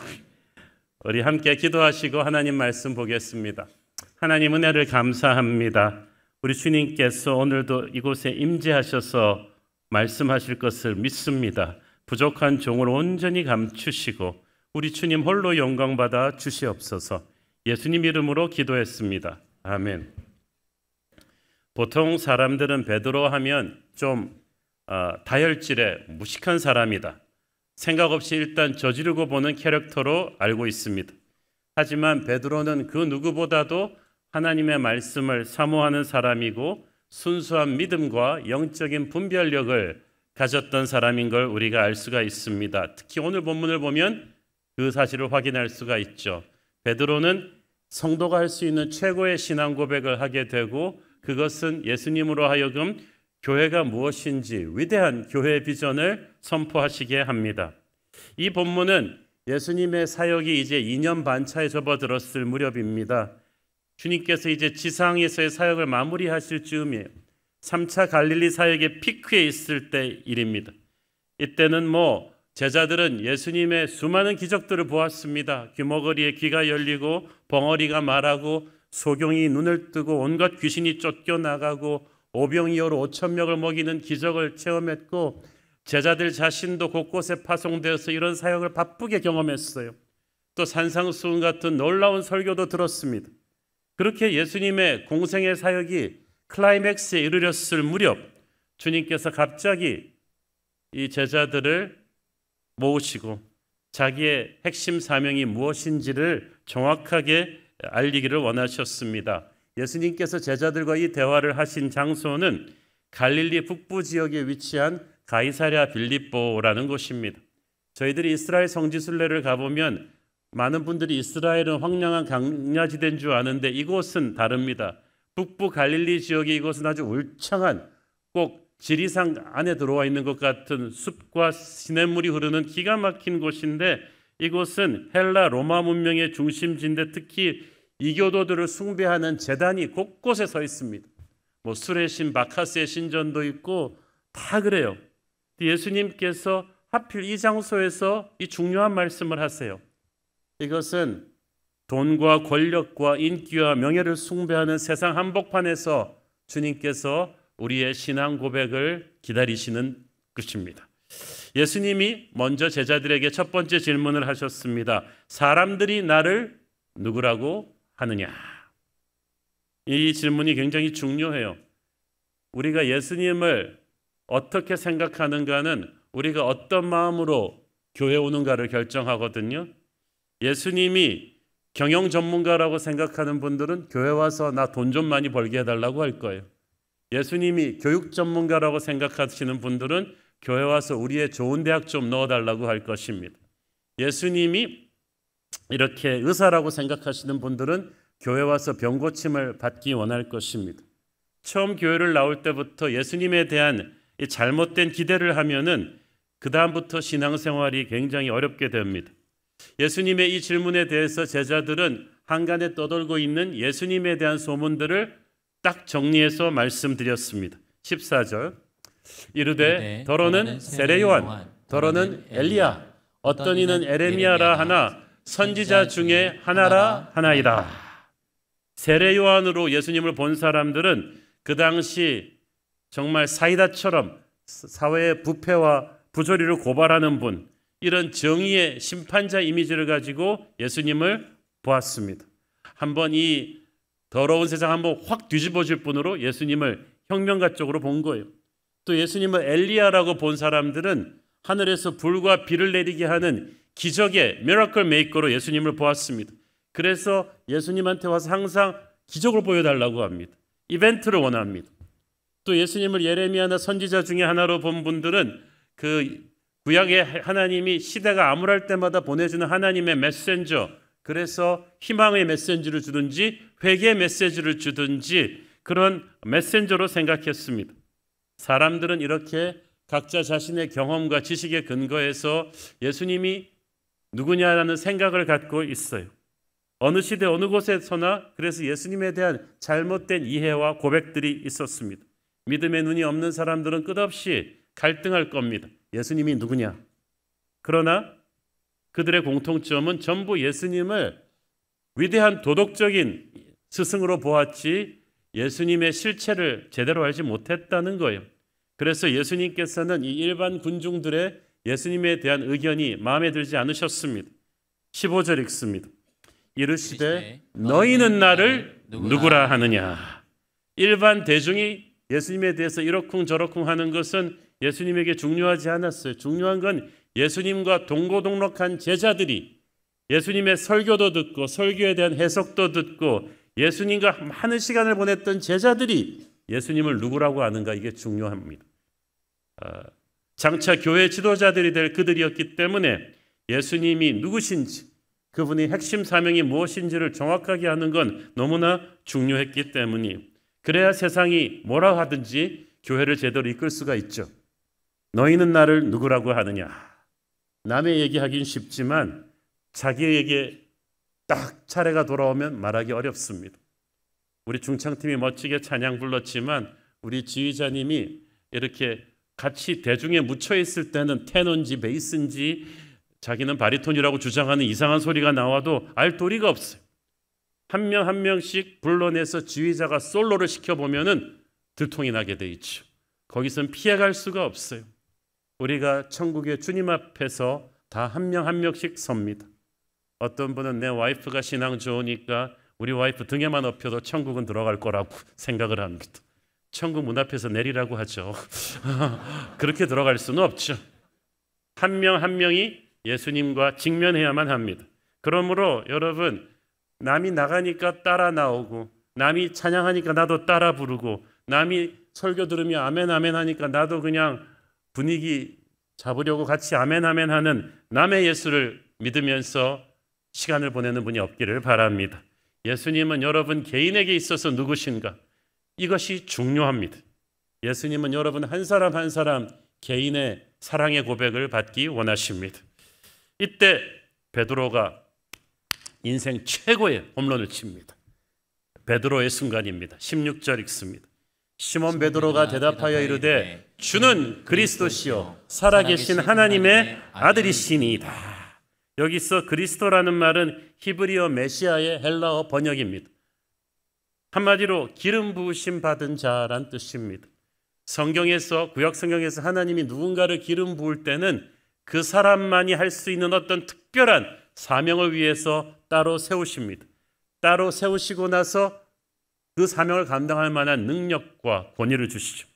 우리 함께 기도하시고 하나님 말씀 보겠습니다. 하나님 은혜를 감사합니다. 우리 주님께서 오늘도 이곳에 임재하셔서 말씀하실 것을 믿습니다. 부족한 종을 온전히 감추시고 우리 주님 홀로 영광받아 주시옵소서. 예수님 이름으로 기도했습니다. 아멘. 보통 사람들은 베드로 하면 좀 다혈질의 무식한 사람이다. 생각 없이 일단 저지르고 보는 캐릭터로 알고 있습니다. 하지만 베드로는 그 누구보다도 하나님의 말씀을 사모하는 사람이고 순수한 믿음과 영적인 분별력을 가졌던 사람인 걸 우리가 알 수가 있습니다. 특히 오늘 본문을 보면 그 사실을 확인할 수가 있죠. 베드로는 성도가 할 수 있는 최고의 신앙 고백을 하게 되고 그것은 예수님으로 하여금 교회가 무엇인지 위대한 교회 비전을 선포하시게 합니다. 이 본문은 예수님의 사역이 이제 2년 반 차에 접어들었을 무렵입니다. 주님께서 이제 지상에서의 사역을 마무리하실 즈음이에요. 3차 갈릴리 사역의 피크에 있을 때 일입니다. 이때는 제자들은 예수님의 수많은 기적들을 보았습니다. 귀머거리에 귀가 열리고 벙어리가 말하고 소경이 눈을 뜨고 온갖 귀신이 쫓겨나가고 오병이어로 5,000명을 먹이는 기적을 체험했고 제자들 자신도 곳곳에 파송되어서 이런 사역을 바쁘게 경험했어요. 또 산상수훈 같은 놀라운 설교도 들었습니다. 그렇게 예수님의 공생의 사역이 클라이맥스에 이르렀을 무렵 주님께서 갑자기 이 제자들을 모으시고 자기의 핵심 사명이 무엇인지를 정확하게 알리기를 원하셨습니다. 예수님께서 제자들과 이 대화를 하신 장소는 갈릴리 북부 지역에 위치한 가이사랴 빌립보라는 곳입니다. 저희들이 이스라엘 성지순례를 가보면 많은 분들이 이스라엘은 황량한 강야지대인 줄 아는데 이곳은 다릅니다. 북부 갈릴리 지역의 이곳은 아주 울창한 꼭 지리산 안에 들어와 있는 것 같은 숲과 시냇물이 흐르는 기가 막힌 곳인데 이곳은 헬라 로마 문명의 중심지인데 특히 이교도들을 숭배하는 제단이 곳곳에 서 있습니다. 술의 신 바카스의 신전도 있고 다 그래요. 예수님께서 하필 이 장소에서 이 중요한 말씀을 하세요. 이것은 돈과 권력과 인기와 명예를 숭배하는 세상 한복판에서 주님께서 우리의 신앙 고백을 기다리시는 것입니다. 예수님이 먼저 제자들에게 첫 번째 질문을 하셨습니다. 사람들이 나를 누구라고 하느냐? 이 질문이 굉장히 중요해요. 우리가 예수님을 어떻게 생각하는가는 우리가 어떤 마음으로 교회 오는가를 결정하거든요. 예수님이 경영 전문가라고 생각하는 분들은 교회 와서 나 돈 좀 많이 벌게 해달라고 할 거예요. 예수님이 교육 전문가라고 생각하시는 분들은 교회 와서 우리의 좋은 대학 좀 넣어달라고 할 것입니다. 예수님이 이렇게 의사라고 생각하시는 분들은 교회 와서 병 고침을 받기 원할 것입니다. 처음 교회를 나올 때부터 예수님에 대한 이 잘못된 기대를 하면은 그 다음부터 신앙생활이 굉장히 어렵게 됩니다. 예수님의 이 질문에 대해서 제자들은 한간에 떠돌고 있는 예수님에 대한 소문들을 딱 정리해서 말씀드렸습니다. 14절 이르되 더러는 세례 요한 더러는 엘리야 어떤 이는 에레미야라 하나 선지자 중에 하나라 하나이다. 세례 요한으로 예수님을 본 사람들은 그 당시 정말 사이다처럼 사회의 부패와 부조리를 고발하는 분, 이런 정의의 심판자 이미지를 가지고 예수님을 보았습니다. 한번 이 더러운 세상 한번 확 뒤집어질 분으로 예수님을 혁명가 쪽으로 본 거예요. 또 예수님을 엘리야라고 본 사람들은 하늘에서 불과 비를 내리게 하는 기적의 미라클 메이커로 예수님을 보았습니다. 그래서 예수님한테 와서 항상 기적을 보여달라고 합니다. 이벤트를 원합니다. 또 예수님을 예레미야나 선지자 중에 하나로 본 분들은 그 구약의 하나님이 시대가 암울할 때마다 보내주는 하나님의 메신저, 그래서 희망의 메시지를 주든지 회개의 메시지를 주든지 그런 메신저로 생각했습니다. 사람들은 이렇게 각자 자신의 경험과 지식에 근거해서 예수님이 누구냐라는 생각을 갖고 있어요. 어느 시대 어느 곳에서나 그래서 예수님에 대한 잘못된 이해와 고백들이 있었습니다. 믿음의 눈이 없는 사람들은 끝없이 갈등할 겁니다. 예수님이 누구냐? 그러나 그들의 공통점은 전부 예수님을 위대한 도덕적인 스승으로 보았지 예수님의 실체를 제대로 알지 못했다는 거예요. 그래서 예수님께서는 이 일반 군중들의 예수님에 대한 의견이 마음에 들지 않으셨습니다. 15절 읽습니다. 이르시되 너희는 나를 누구라 하느냐. 일반 대중이 예수님에 대해서 이러쿵저러쿵 하는 것은 예수님에게 중요하지 않았어요. 중요한 건 예수님과 동고동락한 제자들이 예수님의 설교도 듣고 설교에 대한 해석도 듣고 예수님과 많은 시간을 보냈던 제자들이 예수님을 누구라고 아는가, 이게 중요합니다. 장차 교회 지도자들이 될 그들이었기 때문에 예수님이 누구신지, 그분의 핵심 사명이 무엇인지를 정확하게 아는 건 너무나 중요했기 때문이에요. 그래야 세상이 뭐라 하든지 교회를 제대로 이끌 수가 있죠. 너희는 나를 누구라고 하느냐. 남의 얘기하긴 쉽지만 자기에게 딱 차례가 돌아오면 말하기 어렵습니다. 우리 중창팀이 멋지게 찬양 불렀지만 우리 지휘자님이 이렇게 같이 대중에 묻혀 있을 때는 테너인지 베이스인지 자기는 바리톤이라고 주장하는 이상한 소리가 나와도 알 도리가 없어요. 한 명 한 명씩 불러내서 지휘자가 솔로를 시켜보면은 들통이 나게 돼 있죠. 거기선 피해갈 수가 없어요. 우리가 천국의 주님 앞에서 다 한 명 한 명씩 섭니다. 어떤 분은 내 와이프가 신앙 좋으니까 우리 와이프 등에만 업혀도 천국은 들어갈 거라고 생각을 합니다. 천국 문 앞에서 내리라고 하죠. 그렇게 들어갈 수는 없죠. 한 명 한 명이 예수님과 직면해야만 합니다. 그러므로 여러분, 남이 나가니까 따라 나오고 남이 찬양하니까 나도 따라 부르고 남이 설교 들으며 아멘 아멘 하니까 나도 그냥 분위기 잡으려고 같이 아멘 아멘 하는 남의 예수를 믿으면서 시간을 보내는 분이 없기를 바랍니다. 예수님은 여러분 개인에게 있어서 누구신가? 이것이 중요합니다. 예수님은 여러분 한 사람 한 사람 개인의 사랑의 고백을 받기 원하십니다. 이때 베드로가 인생 최고의 홈런을 칩니다. 베드로의 순간입니다. 16절 읽습니다. 시몬 베드로가 대답하여 이르되 주는 그리스도시요 살아계신 하나님의 아들이시니이다. 여기서 그리스도라는 말은 히브리어 메시아의 헬라어 번역입니다. 한마디로 기름 부으심 받은 자란 뜻입니다. 성경에서, 구약 성경에서 하나님이 누군가를 기름 부을 때는 그 사람만이 할 수 있는 어떤 특별한 사명을 위해서 따로 세우십니다. 따로 세우시고 나서 그 사명을 감당할 만한 능력과 권위를 주시죠.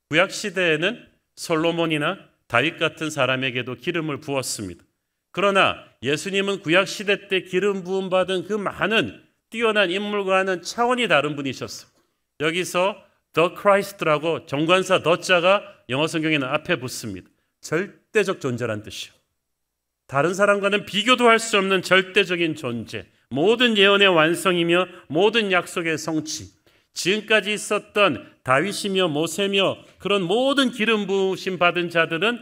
구약 시대에는 솔로몬이나 다윗 같은 사람에게도 기름을 부었습니다. 그러나 예수님은 구약 시대 때 기름 부음 받은 그 많은 뛰어난 인물과는 차원이 다른 분이셨어요. 여기서 The Christ라고 정관사 더자가 영어 성경에는 앞에 붙습니다. 절대적 존재란 뜻이요. 다른 사람과는 비교도 할 수 없는 절대적인 존재, 모든 예언의 완성이며 모든 약속의 성취, 지금까지 있었던 다윗이며 모세며 그런 모든 기름 부으심 받은 자들은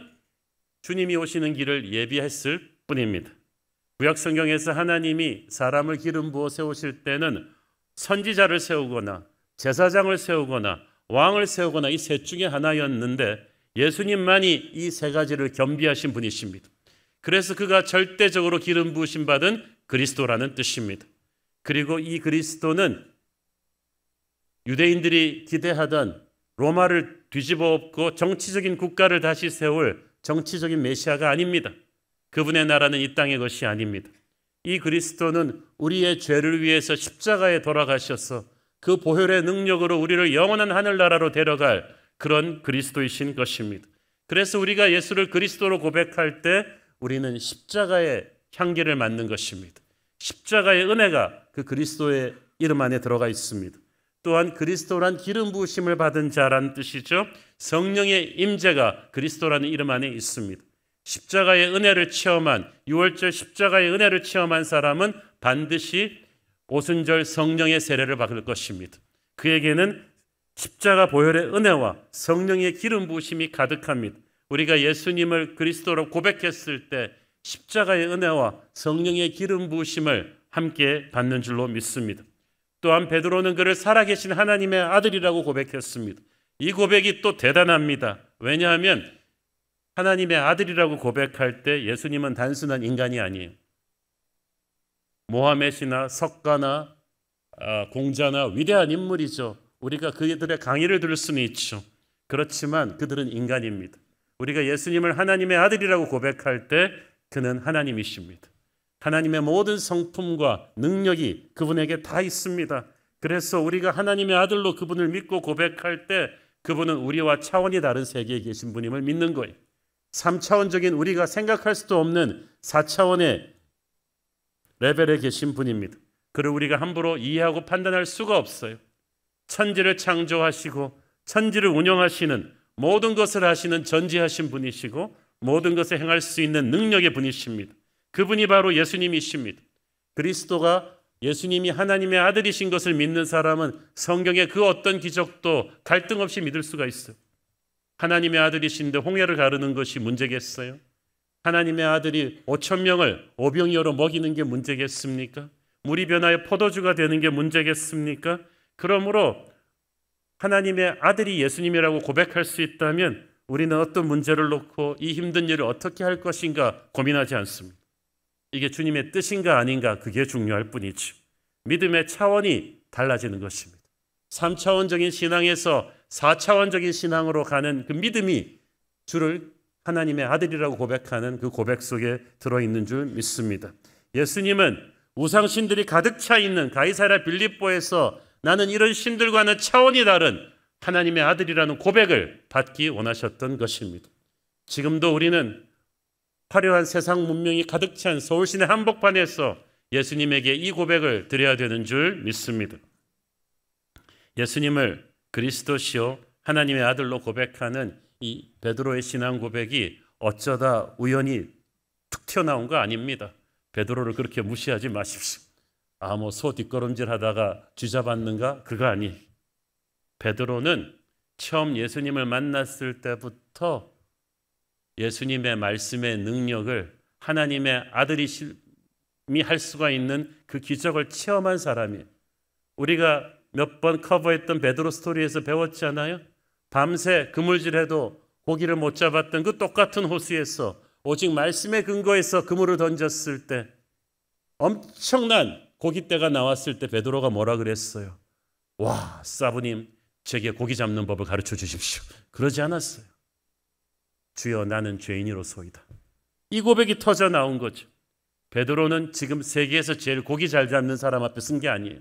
주님이 오시는 길을 예비했을 뿐입니다. 구약 성경에서 하나님이 사람을 기름 부어 세우실 때는 선지자를 세우거나 제사장을 세우거나 왕을 세우거나 이 셋 중에 하나였는데 예수님만이 이 세 가지를 겸비하신 분이십니다. 그래서 그가 절대적으로 기름 부으심 받은 그리스도라는 뜻입니다. 그리고 이 그리스도는 유대인들이 기대하던 로마를 뒤집어 엎고 정치적인 국가를 다시 세울 정치적인 메시아가 아닙니다. 그분의 나라는 이 땅의 것이 아닙니다. 이 그리스도는 우리의 죄를 위해서 십자가에 돌아가셔서 그 보혈의 능력으로 우리를 영원한 하늘나라로 데려갈 그런 그리스도이신 것입니다. 그래서 우리가 예수를 그리스도로 고백할 때 우리는 십자가의 향기를 맡는 것입니다. 십자가의 은혜가 그 그리스도의 이름 안에 들어가 있습니다. 또한 그리스도란 기름 부으심을 받은 자라는 뜻이죠. 성령의 임재가 그리스도라는 이름 안에 있습니다. 십자가의 은혜를 체험한 6월절 십자가의 은혜를 체험한 사람은 반드시 오순절 성령의 세례를 받을 것입니다. 그에게는 십자가 보혈의 은혜와 성령의 기름 부으심이 가득합니다. 우리가 예수님을 그리스도로 고백했을 때 십자가의 은혜와 성령의 기름 부으심을 함께 받는 줄로 믿습니다. 또한 베드로는 그를 살아계신 하나님의 아들이라고 고백했습니다. 이 고백이 또 대단합니다. 왜냐하면 하나님의 아들이라고 고백할 때 예수님은 단순한 인간이 아니에요. 모하메시나 석가나 공자나 위대한 인물이죠. 우리가 그들의 강의를 들을 수는 있죠. 그렇지만 그들은 인간입니다. 우리가 예수님을 하나님의 아들이라고 고백할 때 그는 하나님이십니다. 하나님의 모든 성품과 능력이 그분에게 다 있습니다. 그래서 우리가 하나님의 아들로 그분을 믿고 고백할 때 그분은 우리와 차원이 다른 세계에 계신 분임을 믿는 거예요. 3차원적인 우리가 생각할 수도 없는 4차원의 레벨에 계신 분입니다. 그를 우리가 함부로 이해하고 판단할 수가 없어요. 천지를 창조하시고 천지를 운영하시는 모든 것을 하시는 전지하신 분이시고 모든 것을 행할 수 있는 능력의 분이십니다. 그분이 바로 예수님이십니다. 그리스도가 예수님이 하나님의 아들이신 것을 믿는 사람은 성경의 그 어떤 기적도 갈등 없이 믿을 수가 있어요. 하나님의 아들이신데 홍해를 가르는 것이 문제겠어요? 하나님의 아들이 5,000명을 오병이어로 먹이는 게 문제겠습니까? 물이 변하여 포도주가 되는 게 문제겠습니까? 그러므로 하나님의 아들이 예수님이라고 고백할 수 있다면 우리는 어떤 문제를 놓고 이 힘든 일을 어떻게 할 것인가 고민하지 않습니다. 이게 주님의 뜻인가 아닌가 그게 중요할 뿐이죠. 믿음의 차원이 달라지는 것입니다. 3차원적인 신앙에서 4차원적인 신앙으로 가는 그 믿음이 주를 하나님의 아들이라고 고백하는 그 고백 속에 들어있는 줄 믿습니다. 예수님은 우상신들이 가득 차 있는 가이사랴 빌립보에서 나는 이런 신들과는 차원이 다른 하나님의 아들이라는 고백을 받기 원하셨던 것입니다. 지금도 우리는 화려한 세상 문명이 가득 찬 서울시내 한복판에서 예수님에게 이 고백을 드려야 되는 줄 믿습니다. 예수님을 그리스도시요 하나님의 아들로 고백하는 이 베드로의 신앙 고백이 어쩌다 우연히 툭 튀어나온 거 아닙니다. 베드로를 그렇게 무시하지 마십시오. 뭐 소 뒷걸음질 하다가 쥐잡았는가? 그거 아니에요. 베드로는 처음 예수님을 만났을 때부터 예수님의 말씀의 능력을 하나님의 아들이심이 할 수가 있는 그 기적을 체험한 사람이에요. 우리가 몇 번 커버했던 베드로 스토리에서 배웠잖아요. 밤새 그물질해도 고기를 못 잡았던 그 똑같은 호수에서 오직 말씀의 근거에서 그물을 던졌을 때 엄청난 고깃대가 나왔을 때 베드로가 뭐라 그랬어요? 와, 사부님 제게 고기 잡는 법을 가르쳐 주십시오. 그러지 않았어요. 주여 나는 죄인이로소이다. 이 고백이 터져 나온 거죠. 베드로는 지금 세계에서 제일 고기 잘 잡는 사람 앞에 쓴 게 아니에요.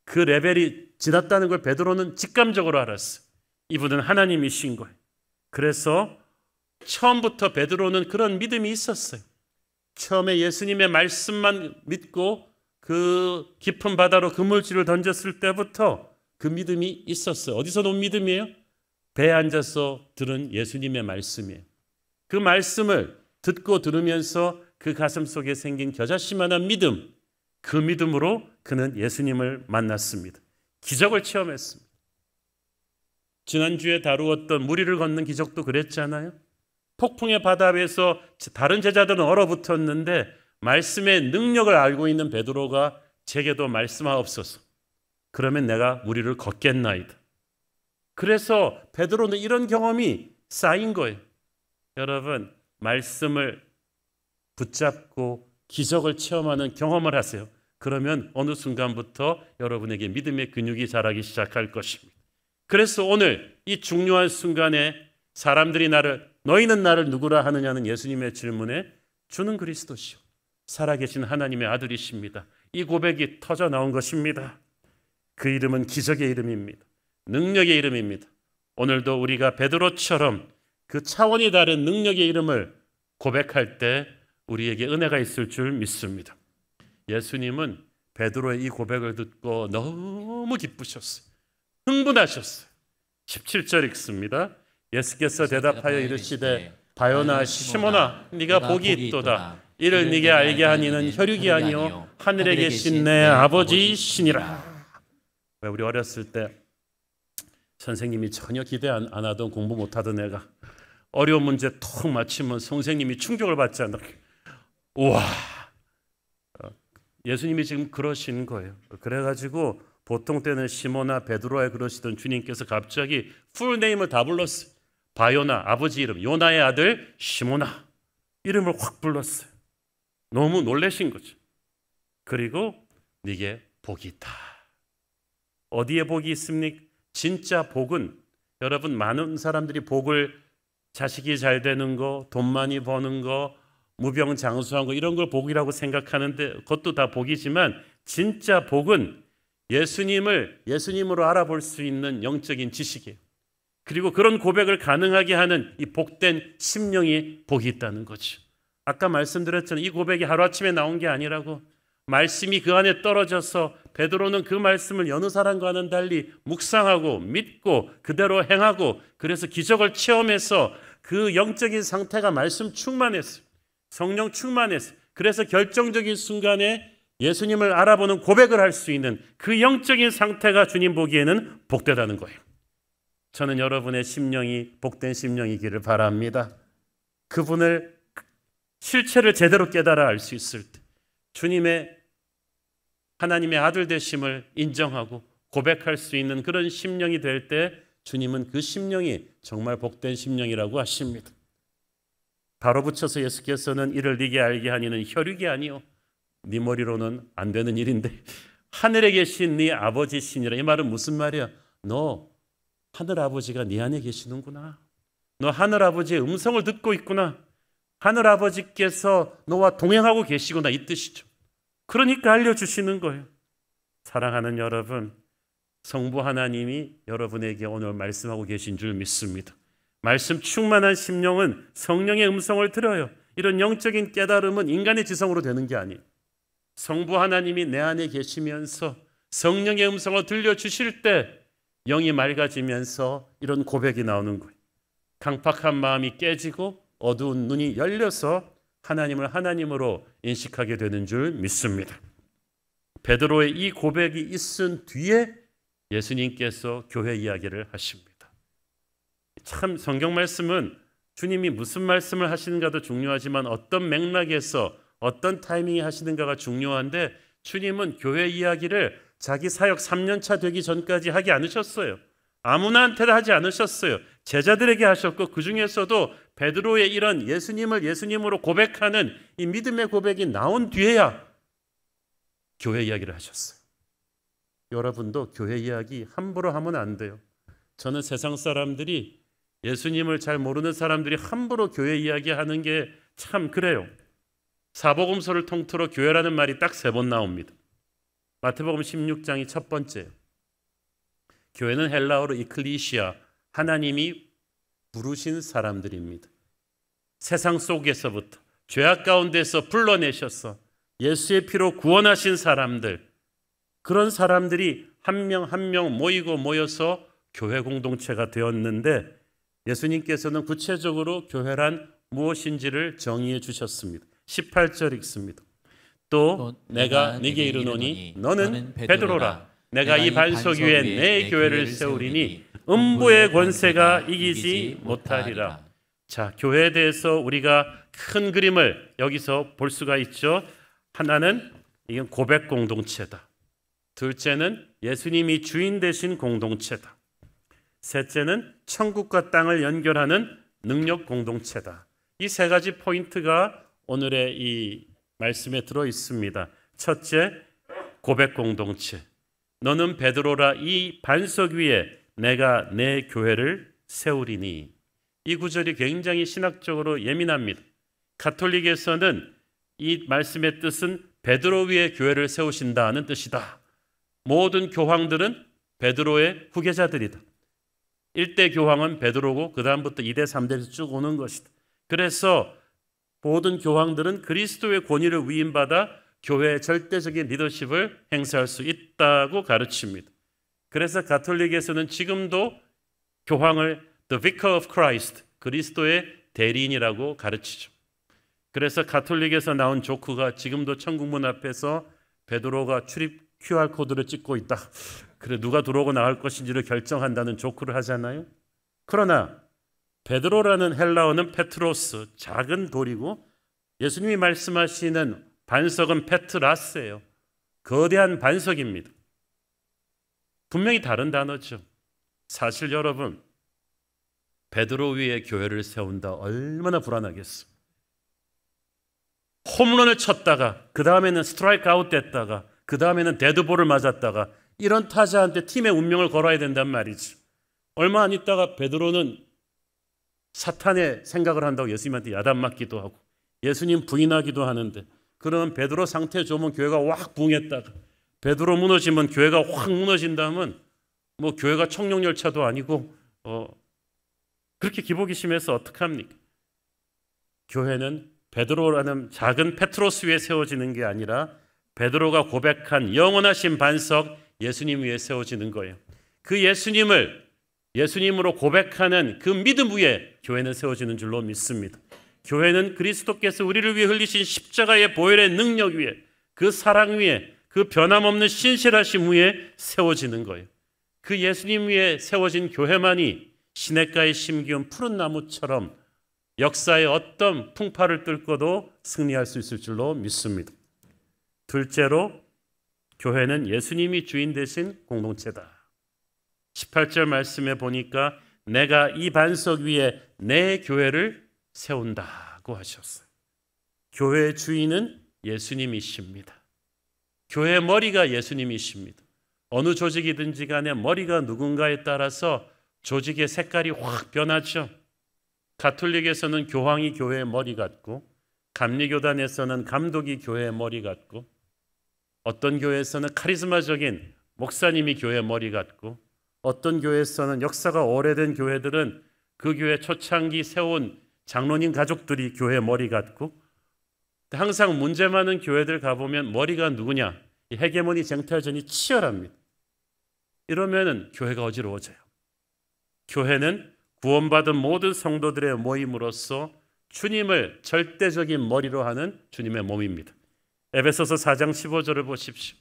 그 레벨이 지났다는 걸 베드로는 직감적으로 알았어요. 이분은 하나님이신 거예요. 그래서 처음부터 베드로는 그런 믿음이 있었어요. 처음에 예수님의 말씀만 믿고 그 깊은 바다로 그물질을 던졌을 때부터 그 믿음이 있었어요. 어디서 온 믿음이에요? 배에 앉아서 들은 예수님의 말씀이에요. 그 말씀을 듣고 들으면서 그 가슴 속에 생긴 겨자씨만한 믿음, 그 믿음으로 그는 예수님을 만났습니다. 기적을 체험했습니다. 지난주에 다루었던 무리를 걷는 기적도 그랬잖아요. 폭풍의 바다 위에서 다른 제자들은 얼어붙었는데 말씀의 능력을 알고 있는 베드로가 제게도 말씀하옵소서. 그러면 내가 무리를 걷겠나이다. 그래서 베드로는 이런 경험이 쌓인 거예요. 여러분, 말씀을 붙잡고 기적을 체험하는 경험을 하세요. 그러면 어느 순간부터 여러분에게 믿음의 근육이 자라기 시작할 것입니다. 그래서 오늘 이 중요한 순간에 사람들이 너희는 나를 누구라 하느냐는 예수님의 질문에 주는 그리스도시요 살아계신 하나님의 아들이십니다. 이 고백이 터져 나온 것입니다. 그 이름은 기적의 이름입니다. 능력의 이름입니다. 오늘도 우리가 베드로처럼 그 차원이 다른 능력의 이름을 고백할 때 우리에게 은혜가 있을 줄 믿습니다. 예수님은 베드로의 이 고백을 듣고 너무 기쁘셨어요. 흥분하셨어요. 17절 읽습니다. 예수께서 대답하여 이르시되 바요나 시몬아 네가 복이 있도다. 이를 네게 알게 하니는 혈육이 아니요 하늘에 계신 내 아버지시니라. 왜 우리 어렸을 때 선생님이 전혀 기대 안 하던 공부 못하던 애가 어려운 문제 톡 맞히면 선생님이 충격을 받지 않나. 우와, 예수님이 지금 그러신 거예요. 그래가지고 보통 때는 시몬아 베드로에 그러시던 주님께서 갑자기 풀네임을 다 불렀어요. 바요나 아버지 이름, 요나의 아들 시몬아 이름을 확 불렀어요. 너무 놀라신 거죠. 그리고 네게 복이 있다. 어디에 복이 있습니까? 진짜 복은 여러분 많은 사람들이 복을 자식이 잘 되는 거, 돈 많이 버는 거, 무병장수한 거 이런 걸 복이라고 생각하는데 그것도 다 복이지만 진짜 복은 예수님을 예수님으로 알아볼 수 있는 영적인 지식이에요. 그리고 그런 고백을 가능하게 하는 이 복된 심령이 복이 있다는 거죠. 아까 말씀드렸잖아요. 이 고백이 하루아침에 나온 게 아니라고. 말씀이 그 안에 떨어져서 베드로는 그 말씀을 여느 사람과는 달리 묵상하고 믿고 그대로 행하고 그래서 기적을 체험해서 그 영적인 상태가 말씀 충만했어요. 성령 충만했어요. 그래서 결정적인 순간에 예수님을 알아보는 고백을 할 수 있는 그 영적인 상태가 주님 보기에는 복되다는 거예요. 저는 여러분의 심령이 복된 심령이기를 바랍니다. 그분을 실체를 제대로 깨달아 알 수 있을 때 주님의 하나님의 아들 되심을 인정하고 고백할 수 있는 그런 심령이 될 때 주님은 그 심령이 정말 복된 심령이라고 하십니다. 바로 붙여서 예수께서는 이를 네게 알게 하니는 혈육이 아니요 네 머리로는 안 되는 일인데 하늘에 계신 네 아버지시니라. 이 말은 무슨 말이야? 너 하늘 아버지가 네 안에 계시는구나. 너 하늘 아버지의 음성을 듣고 있구나. 하늘 아버지께서 너와 동행하고 계시구나 이 뜻이죠. 그러니까 알려주시는 거예요. 사랑하는 여러분, 성부 하나님이 여러분에게 오늘 말씀하고 계신 줄 믿습니다. 말씀 충만한 심령은 성령의 음성을 들어요. 이런 영적인 깨달음은 인간의 지성으로 되는 게 아니에요. 성부 하나님이 내 안에 계시면서 성령의 음성을 들려주실 때 영이 맑아지면서 이런 고백이 나오는 거예요. 강팍한 마음이 깨지고 어두운 눈이 열려서 하나님을 하나님으로 인식하게 되는 줄 믿습니다. 베드로의 이 고백이 있은 뒤에 예수님께서 교회 이야기를 하십니다. 참 성경 말씀은 주님이 무슨 말씀을 하시는가도 중요하지만 어떤 맥락에서 어떤 타이밍에 하시는가가 중요한데 주님은 교회 이야기를 자기 사역 3년차 되기 전까지 하지 않으셨어요. 아무나한테 하지 않으셨어요. 제자들에게 하셨고 그 중에서도 베드로의 이런 예수님을 예수님으로 고백하는 이 믿음의 고백이 나온 뒤에야 교회 이야기를 하셨어요. 여러분도 교회 이야기 함부로 하면 안 돼요. 저는 세상 사람들이 예수님을 잘 모르는 사람들이 함부로 교회 이야기하는 게 참 그래요. 사복음서를 통틀어 교회라는 말이 딱 3번 나옵니다. 마태복음 16장이 첫 번째예요. 교회는 헬라어로 이클리시아, 하나님이 부르신 사람들입니다. 세상 속에서부터 죄악 가운데서 불러내셔서 예수의 피로 구원하신 사람들, 그런 사람들이 한 명 한 명 모여서 교회 공동체가 되었는데 예수님께서는 구체적으로 교회란 무엇인지를 정의해 주셨습니다. 18절 읽습니다. 또 내가 네게 이르노니 너는 베드로라. 내가 이 반석 위에 내 교회를 세우리니 음부의 권세가 이기지 못하리라. 자, 교회에 대해서 우리가 큰 그림을 여기서 볼 수가 있죠. 하나는 이건 고백 공동체다. 둘째는 예수님이 주인 되신 공동체다. 셋째는 천국과 땅을 연결하는 능력 공동체다. 이 3가지 포인트가 오늘의 이 말씀에 들어 있습니다. 첫째, 고백 공동체. 너는 베드로라. 이 반석 위에 내가 내 교회를 세우리니. 이 구절이 굉장히 신학적으로 예민합니다. 가톨릭에서는 이 말씀의 뜻은 베드로 위에 교회를 세우신다는 뜻이다. 모든 교황들은 베드로의 후계자들이다. 1대 교황은 베드로고 그 다음부터 2대, 3대에서 쭉 오는 것이다. 그래서 모든 교황들은 그리스도의 권위를 위임받아 교회의 절대적인 리더십을 행사할 수 있다고 가르칩니다. 그래서 가톨릭에서는 지금도 교황을 The Vicar of Christ, 그리스도의 대리인이라고 가르치죠. 그래서 가톨릭에서 나온 조크가 지금도 천국문 앞에서 베드로가 출입 QR코드를 찍고 있다. 그래 누가 들어오고 나갈 것인지를 결정한다는 조크를 하잖아요. 그러나 베드로라는 헬라어는 페트로스, 작은 돌이고 예수님이 말씀하시는 반석은 페트라스예요. 거대한 반석입니다. 분명히 다른 단어죠. 사실 여러분, 베드로 위에 교회를 세운다 얼마나 불안하겠어. 홈런을 쳤다가 그 다음에는 스트라이크 아웃 됐다가 그 다음에는 데드볼을 맞았다가 이런 타자한테 팀의 운명을 걸어야 된단 말이지. 얼마 안 있다가 베드로는 사탄의 생각을 한다고 예수님한테 야단 맞기도 하고 예수님 부인하기도 하는데, 그러면 베드로 상태 좋으면 교회가 확 부흥했다가 베드로 무너지면 교회가 확 무너진다면 뭐 교회가 청룡열차도 아니고 그렇게 기복이 심해서 어떡합니까? 교회는 베드로라는 작은 페트로스 위에 세워지는 게 아니라 베드로가 고백한 영원하신 반석 예수님 위에 세워지는 거예요. 그 예수님으로 고백하는 그 믿음 위에 교회는 세워지는 줄로 믿습니다. 교회는 그리스도께서 우리를 위해 흘리신 십자가의 보혈의 능력 위에, 그 사랑 위에, 그 변함없는 신실하심 위에 세워지는 거예요. 그 예수님 위에 세워진 교회만이 시냇가에 심기운 푸른 나무처럼 역사의 어떤 풍파를 뚫고도 승리할 수 있을 줄로 믿습니다. 둘째로, 교회는 예수님이 주인 되신 공동체다. 18절 말씀에 보니까 내가 이 반석 위에 내 교회를 세운다고 하셨어요. 교회의 주인은 예수님이십니다. 교회의 머리가 예수님이십니다. 어느 조직이든지 간에 머리가 누군가에 따라서 조직의 색깔이 확 변하죠. 가톨릭에서는 교황이 교회의 머리 같고, 감리교단에서는 감독이 교회의 머리 같고, 어떤 교회에서는 카리스마적인 목사님이 교회의 머리 같고, 어떤 교회에서는 역사가 오래된 교회들은 그 교회 초창기 세운 장로님 가족들이 교회의 머리 같고, 항상 문제 많은 교회들 가보면 머리가 누구냐, 이 헤게모니 쟁탈전이 치열합니다. 이러면 교회가 어지러워져요. 교회는 구원받은 모든 성도들의 모임으로써 주님을 절대적인 머리로 하는 주님의 몸입니다. 에베소서 4장 15절을 보십시오.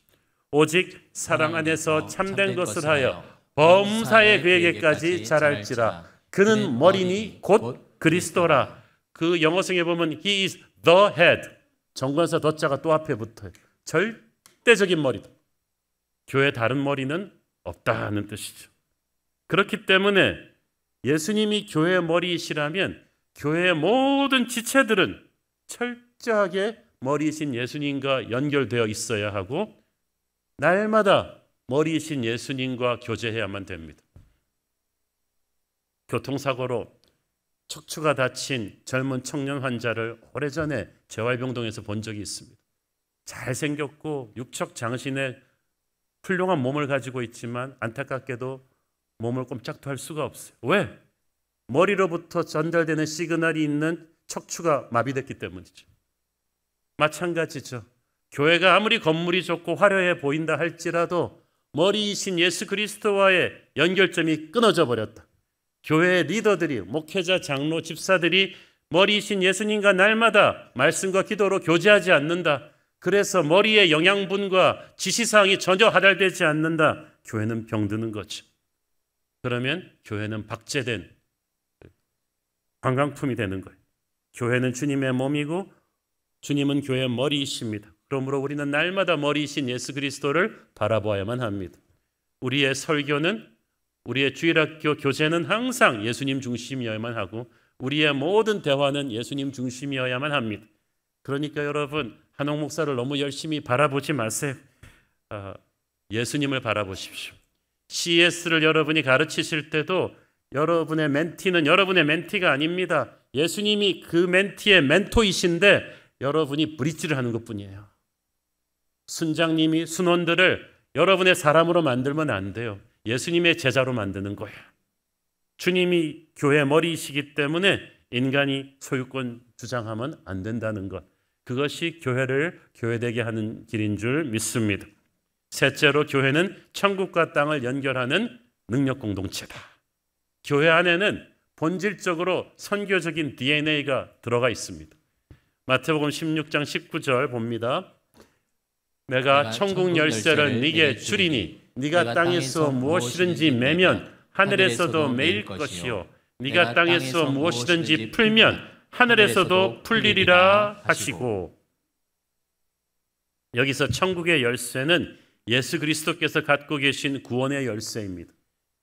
오직 사랑 안에서 참된 것을 하여 범사에 그에게까지 자랄지라. 그는 머리니 곧 그리스도라. 그 영어성에 보면 He is the head. 정관사 더자가 또 앞에 붙어요. 절대적인 머리다. 교회 다른 머리는 없다는 뜻이죠. 그렇기 때문에 예수님이 교회의 머리이시라면 교회의 모든 지체들은 철저하게 머리이신 예수님과 연결되어 있어야 하고, 날마다 머리이신 예수님과 교제해야만 됩니다. 교통사고로 척추가 다친 젊은 청년 환자를 오래전에 재활병동에서 본 적이 있습니다. 잘생겼고 육척 장신의 훌륭한 몸을 가지고 있지만 안타깝게도 몸을 꼼짝도 할 수가 없어요. 왜? 머리로부터 전달되는 시그널이 있는 척추가 마비됐기 때문이죠. 마찬가지죠. 교회가 아무리 건물이 좋고 화려해 보인다 할지라도 머리이신 예수 그리스도와의 연결점이 끊어져 버렸다. 교회의 리더들이, 목회자, 장로, 집사들이 머리이신 예수님과 날마다 말씀과 기도로 교제하지 않는다. 그래서 머리의 영양분과 지시사항이 전혀 하달되지 않는다. 교회는 병드는 거죠. 그러면 교회는 박제된 관광품이 되는 거예요. 교회는 주님의 몸이고 주님은 교회의 머리이십니다. 그러므로 우리는 날마다 머리이신 예수 그리스도를 바라보아야만 합니다. 우리의 설교는, 우리의 주일학교 교제는 항상 예수님 중심이어야만 하고, 우리의 모든 대화는 예수님 중심이어야만 합니다. 그러니까 여러분, 한옥 목사를 너무 열심히 바라보지 마세요. 예수님을 바라보십시오. CS를 여러분이 가르치실 때도 여러분의 멘티는 여러분의 멘티가 아닙니다. 예수님이 그 멘티의 멘토이신데 여러분이 브릿지를 하는 것뿐이에요. 순장님이 순원들을 여러분의 사람으로 만들면 안 돼요. 예수님의 제자로 만드는 거예요. 주님이 교회 머리이시기 때문에 인간이 소유권 주장하면 안 된다는 것. 그것이 교회를 교회되게 하는 길인 줄 믿습니다. 셋째로 교회는 천국과 땅을 연결하는 능력 공동체다. 교회 안에는 본질적으로 선교적인 DNA가 들어가 있습니다. 마태복음 16장 19절 봅니다. 내가 천국 열쇠를 네게 주리니 네가 땅에서 무엇이든지 매면 하늘에서도 매일 것이요 네가 땅에서 무엇이든지 풀면 하늘에서도 풀리리라 하시고, 여기서 천국의 열쇠는 예수 그리스도께서 갖고 계신 구원의 열쇠입니다.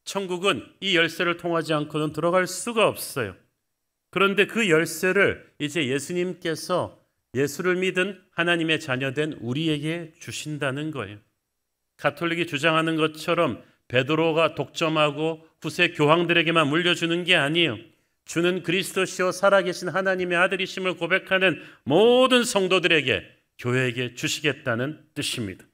천국은 이 열쇠를 통하지 않고는 들어갈 수가 없어요. 그런데 그 열쇠를 이제 예수님께서 예수를 믿은 하나님의 자녀된 우리에게 주신다는 거예요. 가톨릭이 주장하는 것처럼 베드로가 독점하고 후세 교황들에게만 물려주는 게 아니에요. 주는 그리스도시요 살아계신 하나님의 아들이심을 고백하는 모든 성도들에게, 교회에게 주시겠다는 뜻입니다.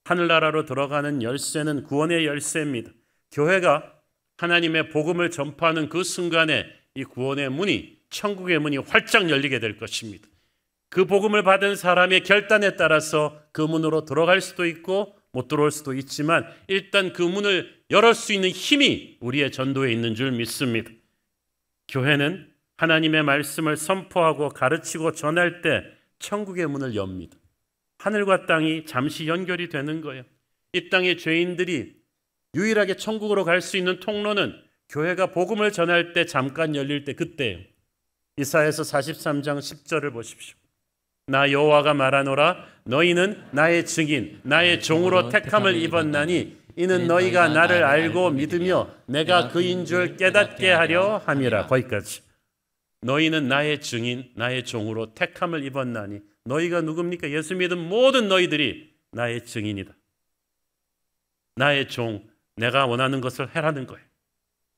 하늘나라로 들어가는 열쇠는 구원의 열쇠입니다. 교회가 하나님의 복음을 전파하는 그 순간에 이 구원의 문이, 천국의 문이 활짝 열리게 될 것입니다. 그 복음을 받은 사람의 결단에 따라서 그 문으로 들어갈 수도 있고 못 들어올 수도 있지만 일단 그 문을 열을 수 있는 힘이 우리의 전도에 있는 줄 믿습니다. 교회는 하나님의 말씀을 선포하고 가르치고 전할 때 천국의 문을 엽니다. 하늘과 땅이 잠시 연결이 되는 거예요. 이 땅의 죄인들이 유일하게 천국으로 갈 수 있는 통로는 교회가 복음을 전할 때 잠깐 열릴 때 그때예요. 이사야서 43장 10절을 보십시오. 나 여호와가 말하노라 너희는 나의 증인 나의 종으로 택함을 입었나니 이는 너희가 나를 알고 믿으며 내가 그인 줄 깨닫게 하려 함이라. 거기까지. 너희는 나의 증인 나의 종으로 택함을 입었나니, 너희가 누굽니까? 예수 믿은 모든 너희들이 나의 증인이다. 나의 종, 내가 원하는 것을 해라는 거예요.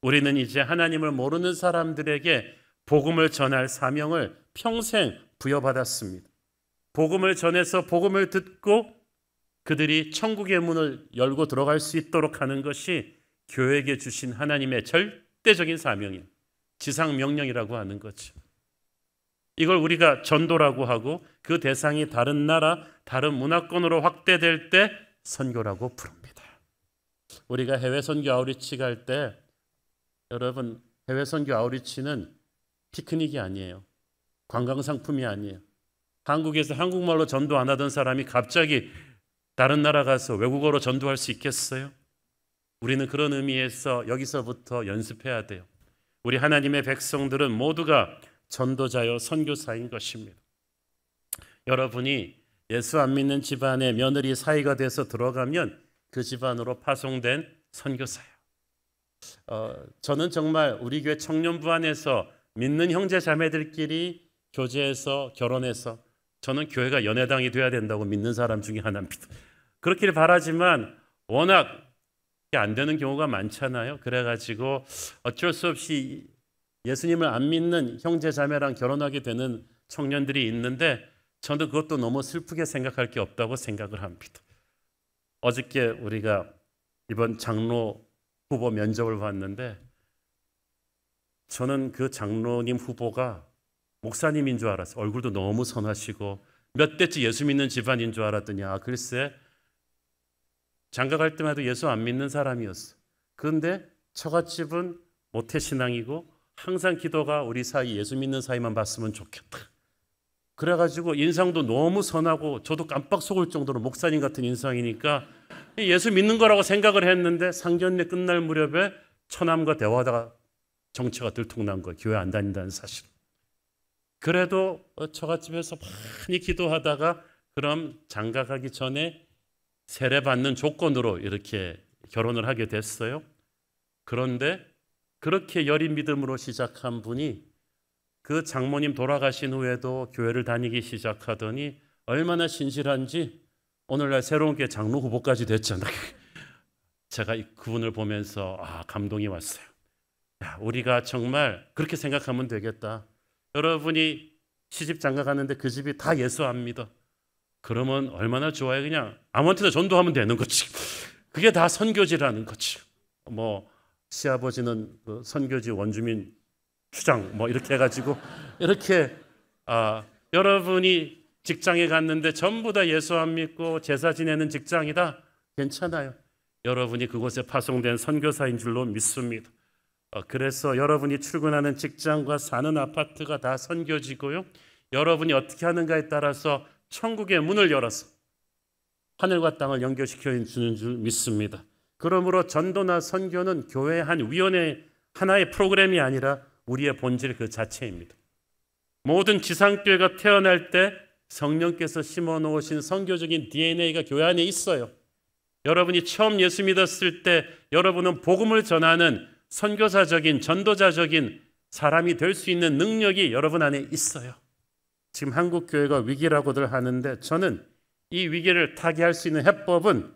우리는 이제 하나님을 모르는 사람들에게 복음을 전할 사명을 평생 부여받았습니다. 복음을 전해서 복음을 듣고 그들이 천국의 문을 열고 들어갈 수 있도록 하는 것이 교회에게 주신 하나님의 절대적인 사명이에요. 지상명령이라고 하는 거죠. 이걸 우리가 전도라고 하고 그 대상이 다른 나라, 다른 문화권으로 확대될 때 선교라고 부릅니다. 우리가 해외 선교 아우리치 갈 때, 여러분, 해외 선교 아우리치는 피크닉이 아니에요. 관광상품이 아니에요. 한국에서 한국말로 전도 안 하던 사람이 갑자기 다른 나라 가서 외국어로 전도할 수 있겠어요? 우리는 그런 의미에서 여기서부터 연습해야 돼요. 우리 하나님의 백성들은 모두가 전도자요 선교사인 것입니다. 여러분이 예수 안 믿는 집안에 며느리 사이가 돼서 들어가면 그 집안으로 파송된 선교사예요. 저는 정말 우리 교회 청년부 안에서 믿는 형제 자매들끼리 교제해서 결혼해서, 저는 교회가 연회당이 돼야 된다고 믿는 사람 중에 하나입니다. 그렇기를 바라지만 워낙 안 되는 경우가 많잖아요. 그래가지고 어쩔 수 없이 예수님을 안 믿는 형제 자매랑 결혼하게 되는 청년들이 있는데, 저는 그것도 너무 슬프게 생각할 게 없다고 생각을 합니다. 어저께 우리가 이번 장로 후보 면접을 봤는데, 저는 그 장로님 후보가 목사님인 줄 알았어요. 얼굴도 너무 선하시고 몇 대째 예수 믿는 집안인 줄 알았더니 글쎄 장가 갈 때마다 예수 안 믿는 사람이었어. 그런데 처갓집은 모태신앙이고 항상 기도가 우리 사이 예수 믿는 사이만 봤으면 좋겠다. 그래가지고 인상도 너무 선하고 저도 깜빡 속을 정도로 목사님 같은 인상이니까 예수 믿는 거라고 생각을 했는데 상견례 끝날 무렵에 처남과 대화하다가 정체가 들통난 거예요. 교회 안 다닌다는 사실. 그래도 처갓집에서 많이 기도하다가 그럼 장가 가기 전에 세례받는 조건으로 이렇게 결혼을 하게 됐어요. 그런데 그렇게 여린 믿음으로 시작한 분이 그 장모님 돌아가신 후에도 교회를 다니기 시작하더니 얼마나 신실한지 오늘날 새로운 게 장로 후보까지 됐잖아요. 제가 그분을 보면서 감동이 왔어요. 야, 우리가 정말 그렇게 생각하면 되겠다. 여러분이 시집 장가 갔는데 그 집이 다 예수 안 믿어. 그러면 얼마나 좋아요. 그냥 아무한테나 전도하면 되는 거지. 그게 다 선교지라는 거지. 시아버지는 그 선교지 원주민 추장 이렇게 해가지고 이렇게 여러분이 직장에 갔는데 전부 다 예수 안 믿고 제사 지내는 직장이다. 괜찮아요. 여러분이 그곳에 파송된 선교사인 줄로 믿습니다. 그래서 여러분이 출근하는 직장과 사는 아파트가 다 선교지고요. 여러분이 어떻게 하는가에 따라서 천국의 문을 열어서 하늘과 땅을 연결시켜 주는 줄 믿습니다. 그러므로 전도나 선교는 교회의 한 위원회 하나의 프로그램이 아니라 우리의 본질 그 자체입니다. 모든 지상교회가 태어날 때 성령께서 심어놓으신 선교적인 DNA가 교회 안에 있어요. 여러분이 처음 예수 믿었을 때 여러분은 복음을 전하는 선교사적인 전도자적인 사람이 될 수 있는 능력이 여러분 안에 있어요. 지금 한국 교회가 위기라고들 하는데 저는 이 위기를 타개할 수 있는 해법은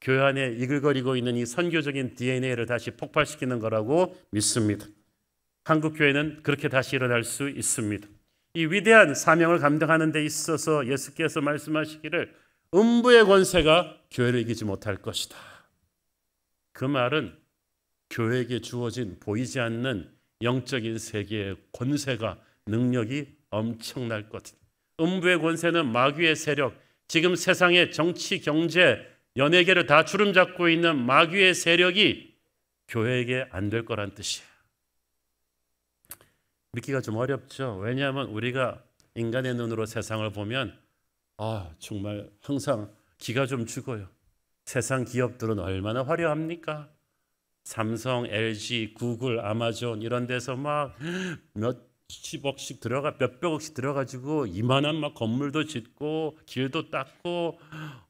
교회 안에 이글거리고 있는 이 선교적인 DNA를 다시 폭발시키는 거라고 믿습니다. 한국 교회는 그렇게 다시 일어날 수 있습니다. 이 위대한 사명을 감당하는 데 있어서 예수께서 말씀하시기를 음부의 권세가 교회를 이기지 못할 것이다. 그 말은 교회에게 주어진 보이지 않는 영적인 세계의 권세가 능력이 엄청날 것이다. 음부의 권세는 마귀의 세력, 지금 세상의 정치, 경제, 연예계를 다 주름잡고 있는 마귀의 세력이 교회에게 안 될 거란 뜻이에요. 믿기가 좀 어렵죠. 왜냐하면 우리가 인간의 눈으로 세상을 보면 정말 항상 기가 좀 죽어요. 세상 기업들은 얼마나 화려합니까? 삼성, LG, 구글, 아마존 이런 데서 막 몇십억씩 몇백억씩 들어가지고 이만한 막 건물도 짓고 길도 닦고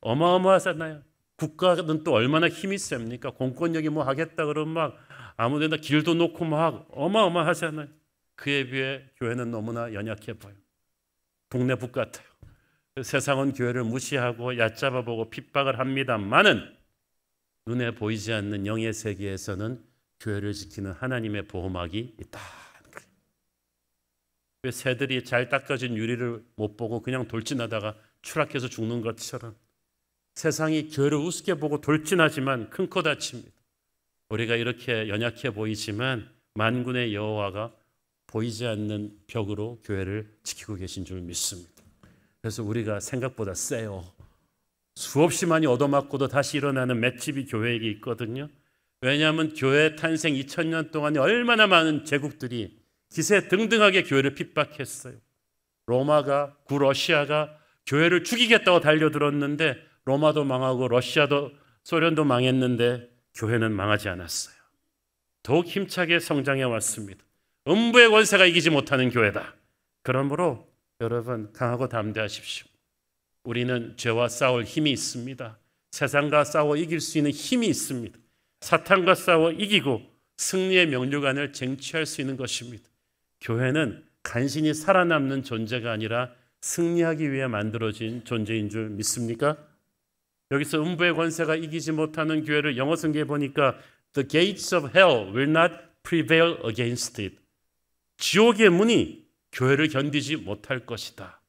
어마어마하잖아요. 국가는 또 얼마나 힘이 셉니까? 공권력이 하겠다 그러면 막 아무데나 길도 놓고 막 어마어마하잖아요. 그에 비해 교회는 너무나 연약해 보여요. 동네북 같아요. 세상은 교회를 무시하고 얕잡아보고 핍박을 합니다만은 눈에 보이지 않는 영의 세계에서는 교회를 지키는 하나님의 보호막이 있다. 왜 새들이 잘 닦아진 유리를 못 보고 그냥 돌진하다가 추락해서 죽는 것처럼 세상이 교회를 우습게 보고 돌진하지만 큰 코 다칩니다. 우리가 이렇게 연약해 보이지만 만군의 여호와가 보이지 않는 벽으로 교회를 지키고 계신 줄 믿습니다. 그래서 우리가 생각보다 세요. 수없이 많이 얻어맞고도 다시 일어나는 맷집이 교회에게 있거든요. 왜냐하면 교회 탄생 2000년 동안에 얼마나 많은 제국들이 기세등등하게 교회를 핍박했어요. 로마가, 구러시아가 교회를 죽이겠다고 달려들었는데 로마도 망하고 러시아도 소련도 망했는데 교회는 망하지 않았어요. 더욱 힘차게 성장해 왔습니다. 음부의 권세가 이기지 못하는 교회다. 그러므로 여러분 강하고 담대하십시오. 우리는 죄와 싸울 힘이 있습니다. 세상과 싸워 이길 수 있는 힘이 있습니다. 사탄과 싸워 이기고 승리의 명료관을 쟁취할 수 있는 것입니다. 교회는 간신히 살아남는 존재가 아니라 승리하기 위해 만들어진 존재인 줄 믿습니까? 여기서 음부의 권세가 이기지 못하는 교회를 영어 성경에 보니까 The gates of hell will not prevail against it. 지옥의 문이 교회를 견디지 못할 것이다.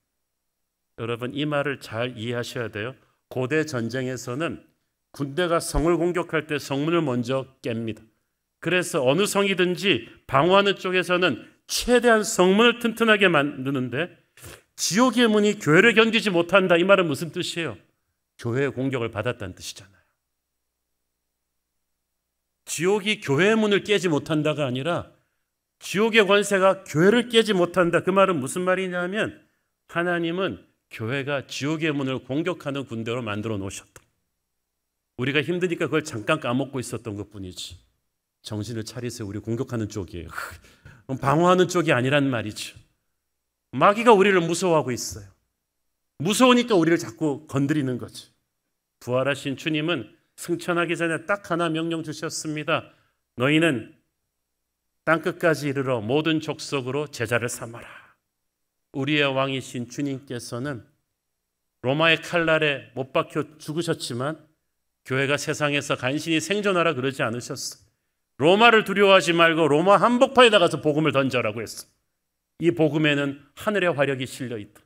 여러분 이 말을 잘 이해하셔야 돼요. 고대 전쟁에서는 군대가 성을 공격할 때 성문을 먼저 깹니다. 그래서 어느 성이든지 방어하는 쪽에서는 최대한 성문을 튼튼하게 만드는데 지옥의 문이 교회를 견디지 못한다. 이 말은 무슨 뜻이에요? 교회의 공격을 받았다는 뜻이잖아요. 지옥이 교회의 문을 깨지 못한다가 아니라 지옥의 권세가 교회를 깨지 못한다. 그 말은 무슨 말이냐면 하나님은 교회가 지옥의 문을 공격하는 군대로 만들어 놓으셨다. 우리가 힘드니까 그걸 잠깐 까먹고 있었던 것뿐이지. 정신을 차리세요. 우리 공격하는 쪽이에요. 방어하는 쪽이 아니란 말이죠. 마귀가 우리를 무서워하고 있어요. 무서우니까 우리를 자꾸 건드리는 거죠. 부활하신 주님은 승천하기 전에 딱 하나 명령 주셨습니다. 너희는 땅끝까지 이르러 모든 족속으로 제자를 삼아라. 우리의 왕이신 주님께서는 로마의 칼날에 못 박혀 죽으셨지만 교회가 세상에서 간신히 생존하라 그러지 않으셨어. 로마를 두려워하지 말고 로마 한복판에 나가서 복음을 던져라고 했어. 이 복음에는 하늘의 화력이 실려 있다.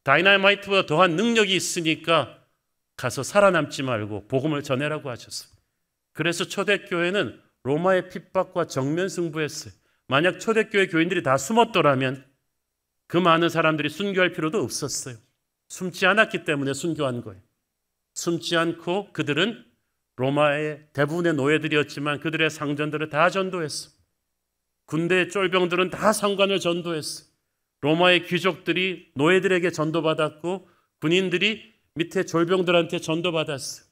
다이나마이트보다 더한 능력이 있으니까 가서 살아남지 말고 복음을 전해라고 하셨어. 그래서 초대교회는 로마의 핍박과 정면 승부했어요. 만약 초대교회 교인들이 다 숨었더라면 그 많은 사람들이 순교할 필요도 없었어요. 숨지 않았기 때문에 순교한 거예요. 숨지 않고 그들은 로마의 대부분의 노예들이었지만 그들의 상전들을 다 전도했어. 군대의 쫄병들은 다 상관을 전도했어. 로마의 귀족들이 노예들에게 전도받았고 군인들이 밑에 졸병들한테 전도받았어.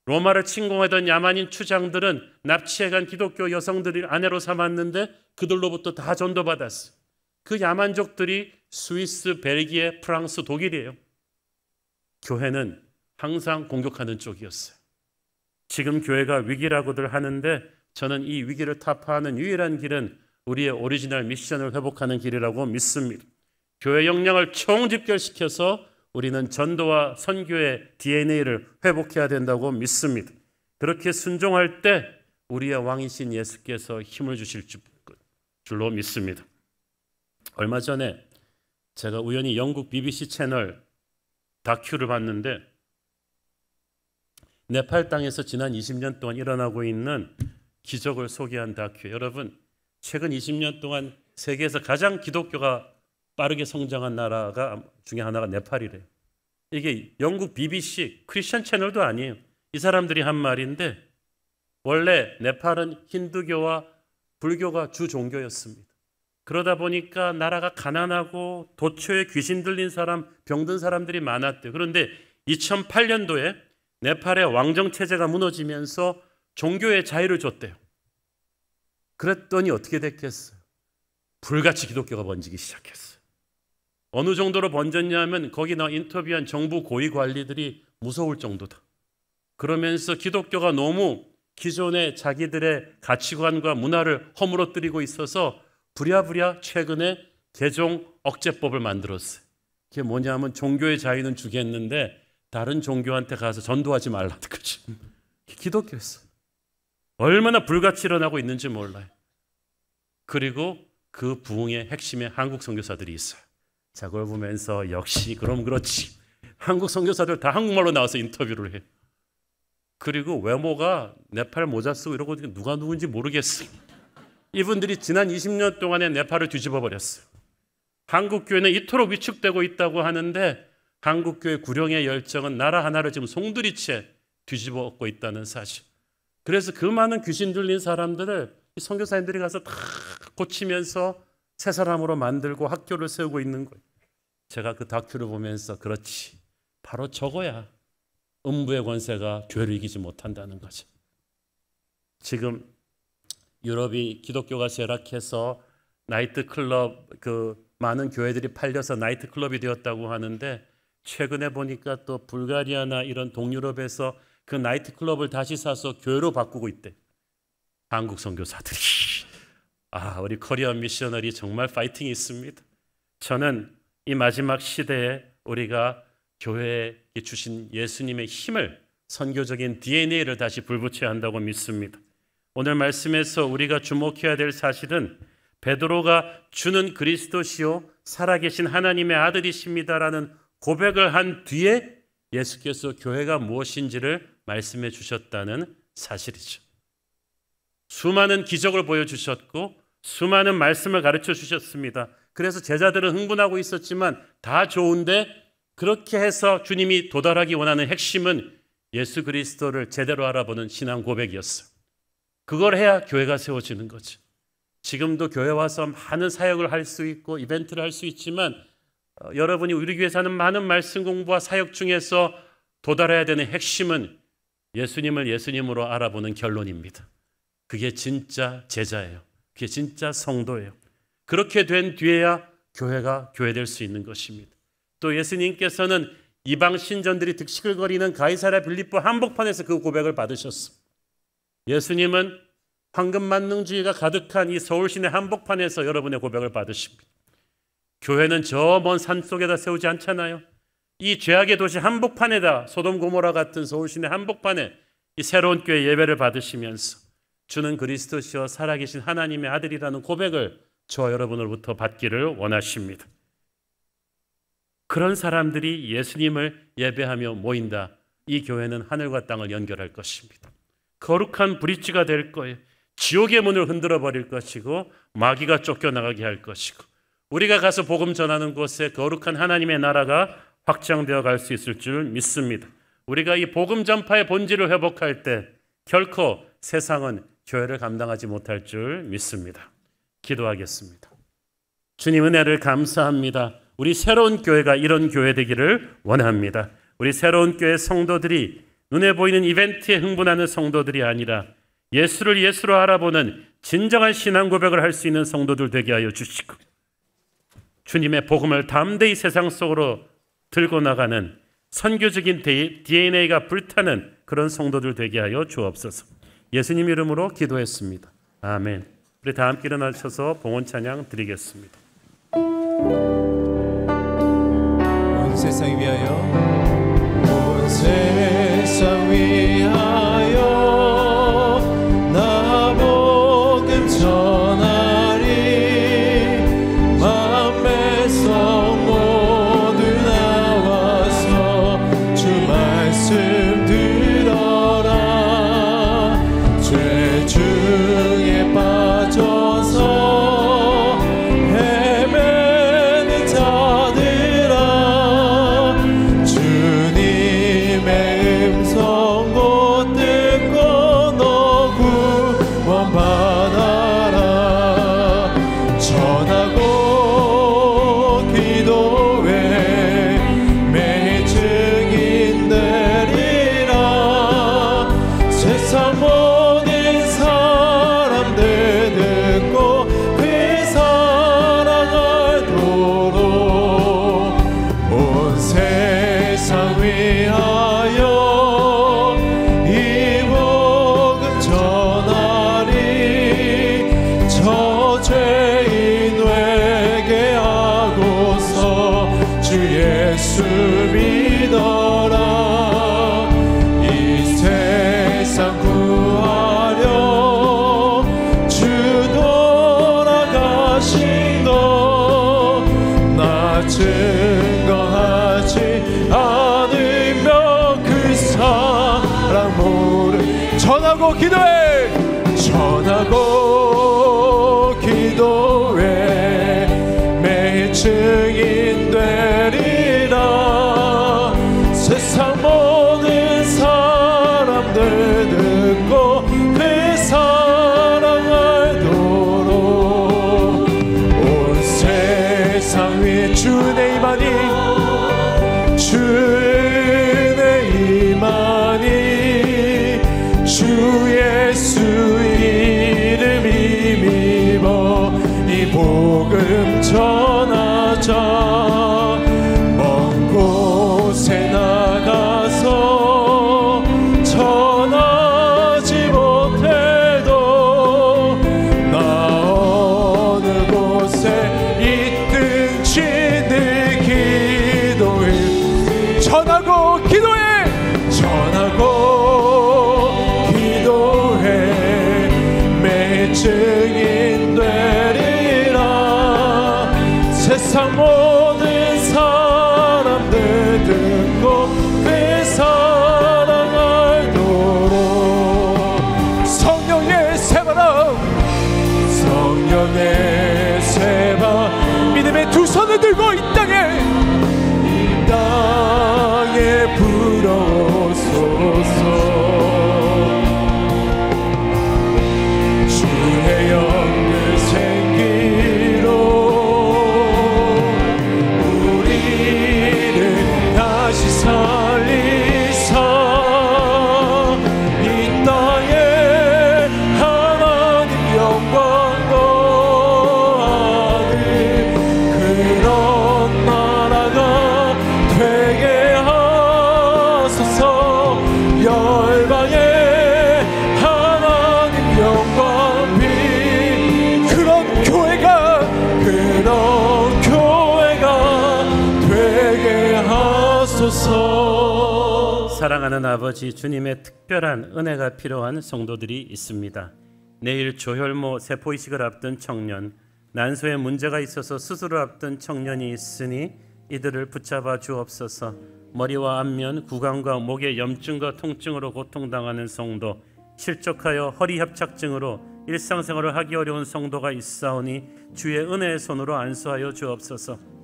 로마를 침공하던 야만인 추장들은 납치해간 기독교 여성들을 아내로 삼았는데 그들로부터 다 전도받았어. 그 야만족들이 스위스, 벨기에, 프랑스, 독일이에요. 교회는 항상 공격하는 쪽이었어요. 지금 교회가 위기라고들 하는데 저는 이 위기를 타파하는 유일한 길은 우리의 오리지널 미션을 회복하는 길이라고 믿습니다. 교회 역량을 총집결시켜서 우리는 전도와 선교의 DNA를 회복해야 된다고 믿습니다. 그렇게 순종할 때 우리의 왕이신 예수께서 힘을 주실 줄로 믿습니다. 얼마 전에 제가 우연히 영국 BBC 채널 다큐를 봤는데 네팔 땅에서 지난 20년 동안 일어나고 있는 기적을 소개한 다큐. 여러분, 최근 20년 동안 세계에서 가장 기독교가 빠르게 성장한 나라가 중에 하나가 네팔이래요. 이게 영국 BBC 크리스천 채널도 아니에요. 이 사람들이 한 말인데 원래 네팔은 힌두교와 불교가 주 종교였습니다. 그러다 보니까 나라가 가난하고 도처에 귀신 들린 사람, 병든 사람들이 많았대요. 그런데 2008년도에 네팔의 왕정체제가 무너지면서 종교의 자유를 줬대요. 그랬더니 어떻게 됐겠어요? 불같이 기독교가 번지기 시작했어요. 어느 정도로 번졌냐면 거기 나 인터뷰한 정부 고위 관리들이 무서울 정도다. 그러면서 기독교가 너무 기존의 자기들의 가치관과 문화를 허물어뜨리고 있어서 부랴부랴 최근에 개종 억제법을 만들었어요. 그게 뭐냐면 종교의 자유는 주겠는데 다른 종교한테 가서 전도하지 말라는 거지. 기독교였어. 얼마나 불같이 일어나고 있는지 몰라요. 그리고 그 부흥의 핵심에 한국 선교사들이 있어요. 자, 그걸 보면서 역시 그럼 그렇지. 한국 선교사들 다 한국말로 나와서 인터뷰를 해요. 그리고 외모가 네팔 모자 쓰고 이러고 누가 누군지 모르겠어요. 이분들이 지난 20년 동안에 네팔을 뒤집어 버렸어요. 한국 교회는 이토록 위축되고 있다고 하는데 한국 교회 구령의 열정은 나라 하나를 지금 송두리째 뒤집어 엎고 있다는 사실. 그래서 그 많은 귀신 들린 사람들을 선교사님들이 가서 다 고치면서 새 사람으로 만들고 학교를 세우고 있는 거예요. 제가 그 다큐를 보면서 그렇지, 바로 저거야. 음부의 권세가 교회를 이기지 못한다는 거죠. 지금 유럽이 기독교가 쇠락해서 나이트클럽, 많은 교회들이 팔려서 나이트클럽이 되었다고 하는데 최근에 보니까 또 불가리아나 이런 동유럽에서 그 나이트클럽을 다시 사서 교회로 바꾸고 있대. 한국 선교사들이. 우리 커리어 미셔너리 정말 파이팅이 있습니다. 저는 이 마지막 시대에 우리가 교회에 주신 예수님의 힘을, 선교적인 DNA를 다시 불붙여야 한다고 믿습니다. 오늘 말씀에서 우리가 주목해야 될 사실은 베드로가 주는 그리스도시요 살아계신 하나님의 아들이십니다라는 고백을 한 뒤에 예수께서 교회가 무엇인지를 말씀해 주셨다는 사실이죠. 수많은 기적을 보여주셨고 수많은 말씀을 가르쳐 주셨습니다. 그래서 제자들은 흥분하고 있었지만 다 좋은데 그렇게 해서 주님이 도달하기 원하는 핵심은 예수 그리스도를 제대로 알아보는 신앙 고백이었어요. 그걸 해야 교회가 세워지는 거죠. 지금도 교회 와서 많은 사역을 할 수 있고 이벤트를 할 수 있지만 여러분이 우리 교회에서 하는 많은 말씀 공부와 사역 중에서 도달해야 되는 핵심은 예수님을 예수님으로 알아보는 결론입니다. 그게 진짜 제자예요. 그게 진짜 성도예요. 그렇게 된 뒤에야 교회가 교회될 수 있는 것입니다. 또 예수님께서는 이방 신전들이 득실거리는 가이사랴 빌립보 한복판에서 그 고백을 받으셨습니다. 예수님은 황금만능주의가 가득한 이 서울시내 한복판에서 여러분의 고백을 받으십니다. 교회는 저 먼 산속에다 세우지 않잖아요. 이 죄악의 도시 한복판에다, 소돔 고모라 같은 서울시내 한복판에 이 새로운 교회 예배를 받으시면서 주는 그리스도시요 살아계신 하나님의 아들이라는 고백을 저와 여러분으로부터 받기를 원하십니다. 그런 사람들이 예수님을 예배하며 모인다. 이 교회는 하늘과 땅을 연결할 것입니다. 거룩한 브릿지가 될 거예요. 지옥의 문을 흔들어 버릴 것이고 마귀가 쫓겨나가게 할 것이고 우리가 가서 복음 전하는 곳에 거룩한 하나님의 나라가 확장되어 갈 수 있을 줄 믿습니다. 우리가 이 복음 전파의 본질을 회복할 때 결코 세상은 교회를 감당하지 못할 줄 믿습니다. 기도하겠습니다. 주님 은혜를 감사합니다. 우리 새로운 교회가 이런 교회 되기를 원합니다. 우리 새로운 교회 성도들이 눈에 보이는 이벤트에 흥분하는 성도들이 아니라 예수를 예수로 알아보는 진정한 신앙 고백을 할 수 있는 성도들 되게 하여 주시고 주님의 복음을 담대히 세상 속으로 들고 나가는 선교적인 DNA가 불타는 그런 성도들 되게 하여 주옵소서. 예수님 이름으로 기도했습니다. 아멘. 우리 다 함께 일어나셔서 봉헌 찬양 드리겠습니다. 온 세상 위하여 온 세상 위하여 나 복음 전하리 만매 성 모두 나와서 주 말씀 들어라 죄 중에 빠져서 헤매는 자들아 주님의 음성 곧 듣고 너 구원 받아라 전하고 기도해 매일 증인 되리라 세상 모든 사람들 듣고 그 사랑 알도록 온 세상 위하여 이 복음 전하리 저 죄인 회개하고서 주 예수 믿어라 이 세상 구하려 주 돌아가신 것 나 증거하지 않으며 그 사랑 모르 전하고 기도해 전하고 기도해 매일 증인 되리라 세상 모든 사람들 듣고 그 사랑 알도록 온 세상 위에 주의 임하니 주의 임하니 주 예수 이름 힘입어 이 복음 전하자 먼 곳에 나가서 전하지 못해도 나 어느 곳에 있든지 늘 기도해 전하고 기도해 전하고 기도해 매일 증인 되리라 세상 모든 사람들 듣고 그 사랑 알도록 성령의 새바람 성령의 새바 믿음의 두 손을 들고 이 땅에 불어오소서 주의 영을 생기로 우리를 다시 살리사 이 땅에 하나님 영광 거하는 그런 나라가 되게 하소서 열방에 하나님 영광 빛 그런 교회가 되게 하소서 사랑하는 아버지, 주님의 특별한 은혜가 필요한 성도들이 있습니다. 내일 조혈모 세포 이식을 앞둔 청년, 난소에 문제가 있어서 수술을 앞둔 청년이 있으니 이들을 붙잡아 주옵소서. 머리와 안면, 구강과 목의 염증과 통증으로 고통당하는 성도, 실족하여 허리 협착증으로 일상생활을 하기 어려운 성도가 있사오니 주의 은혜의 손으로 안수하여 주옵소서.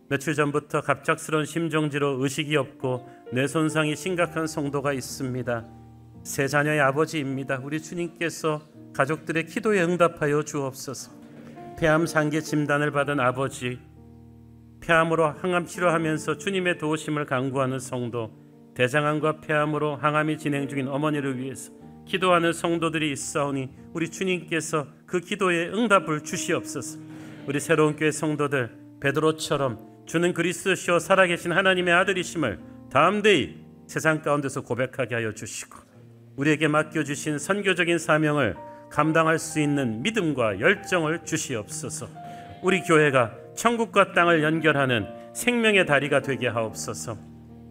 며칠 전부터 갑작스러운 심정지로 의식이 없고 뇌손상이 심각한 성도가 있습니다. 세 자녀의 아버지입니다. 우리 주님께서 가족들의 기도에 응답하여 주옵소서. 폐암 3기 진단을 받은 아버지, 폐암으로 항암 치료하면서 주님의 도우심을 간구하는 성도, 대장암과 폐암으로 항암이 진행 중인 어머니를 위해서 기도하는 성도들이 있사오니 우리 주님께서 그 기도에 응답을 주시옵소서. 우리 새로운 교회 성도들, 베드로처럼 주는 그리스도시요 살아계신 하나님의 아들이심을 담대히 세상 가운데서 고백하게 하여 주시고, 우리에게 맡겨주신 선교적인 사명을 감당할 수 있는 믿음과 열정을 주시옵소서. 우리 교회가 천국과 땅을 연결하는 생명의 다리가 되게 하옵소서.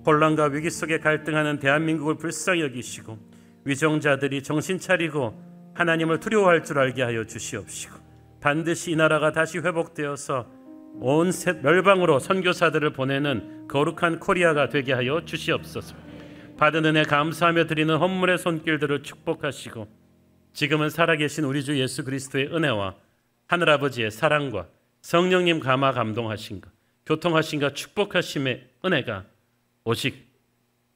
혼란과 위기 속에 갈등하는 대한민국을 불쌍히 여기시고 위정자들이 정신 차리고 하나님을 두려워할 줄 알게 하여 주시옵시고, 반드시 이 나라가 다시 회복되어서 온 멸방으로 선교사들을 보내는 거룩한 코리아가 되게 하여 주시옵소서. 받은 은혜 감사하며 드리는 헌물의 손길들을 축복하시고, 지금은 살아계신 우리 주 예수 그리스도의 은혜와 하늘아버지의 사랑과 성령님 감화 감동하신가, 교통하신가, 축복하심의 은혜가 오직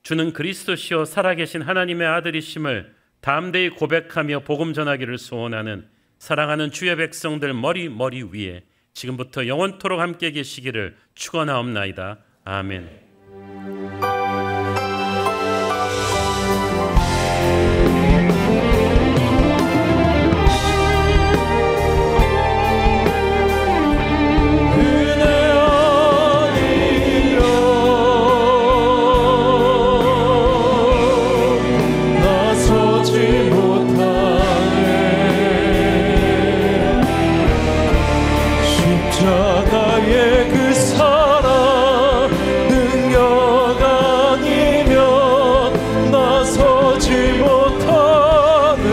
주는 그리스도시요 살아계신 하나님의 아들이심을 담대히 고백하며 복음 전하기를 소원하는 사랑하는 주의 백성들 머리 위에 지금부터 영원토록 함께 계시기를 축원하옵나이다. 아멘. 십자가의 그 사랑 능력 아니면 나서지 못하네.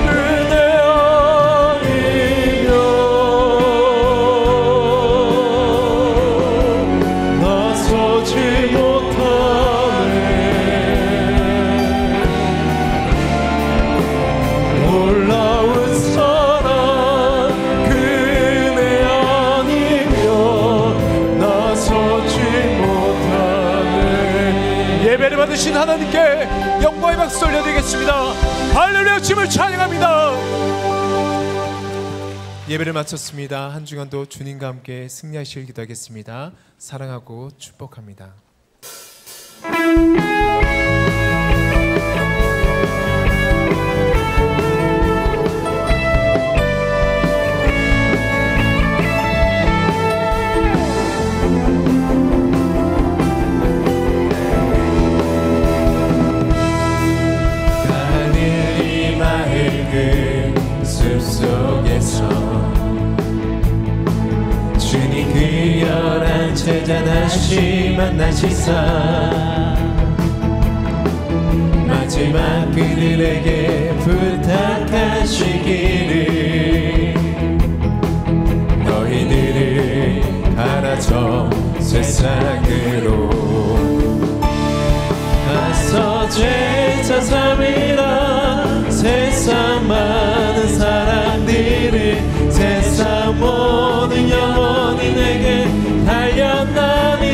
은혜 아니면 나서지 못하네. 놀라운 예배를 받으신 하나님께 영광의 박수 올려드리겠습니다. 할렐루야, 주님을 찬양합니다. 예배를 마쳤습니다. 한 주간도 주님과 함께 승리하시길 기도하겠습니다. 사랑하고 축복합니다. 주님 그 열한 제자 다시 만나시사 마지막 그들에게 부탁하시기를 너희들을 가라져 세상으로 가서 제자 삼으라. 세상 많은 사람들을 세상 모든 영혼이 내게 달렸나니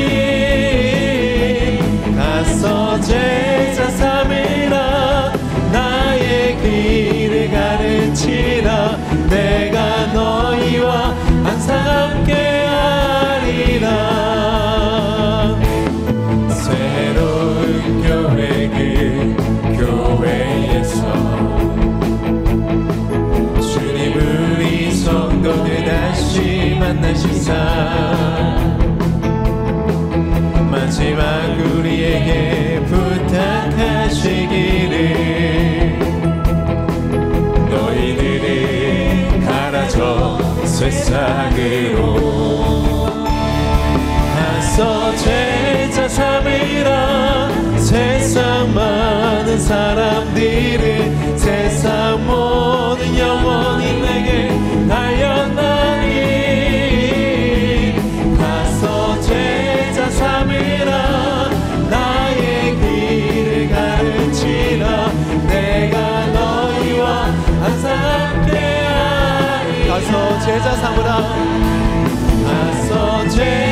가서 제자 삼으라. 나의 길을 가르치라. 내가 너희와 항상 함께하리라. 새로운 교회 그 교회에서 우리 성도들 다시 만나시사 마지막 우리에게 부탁하시기를 너희들이 가라져 세상으로 가서 제자 삼으라. 나서 제자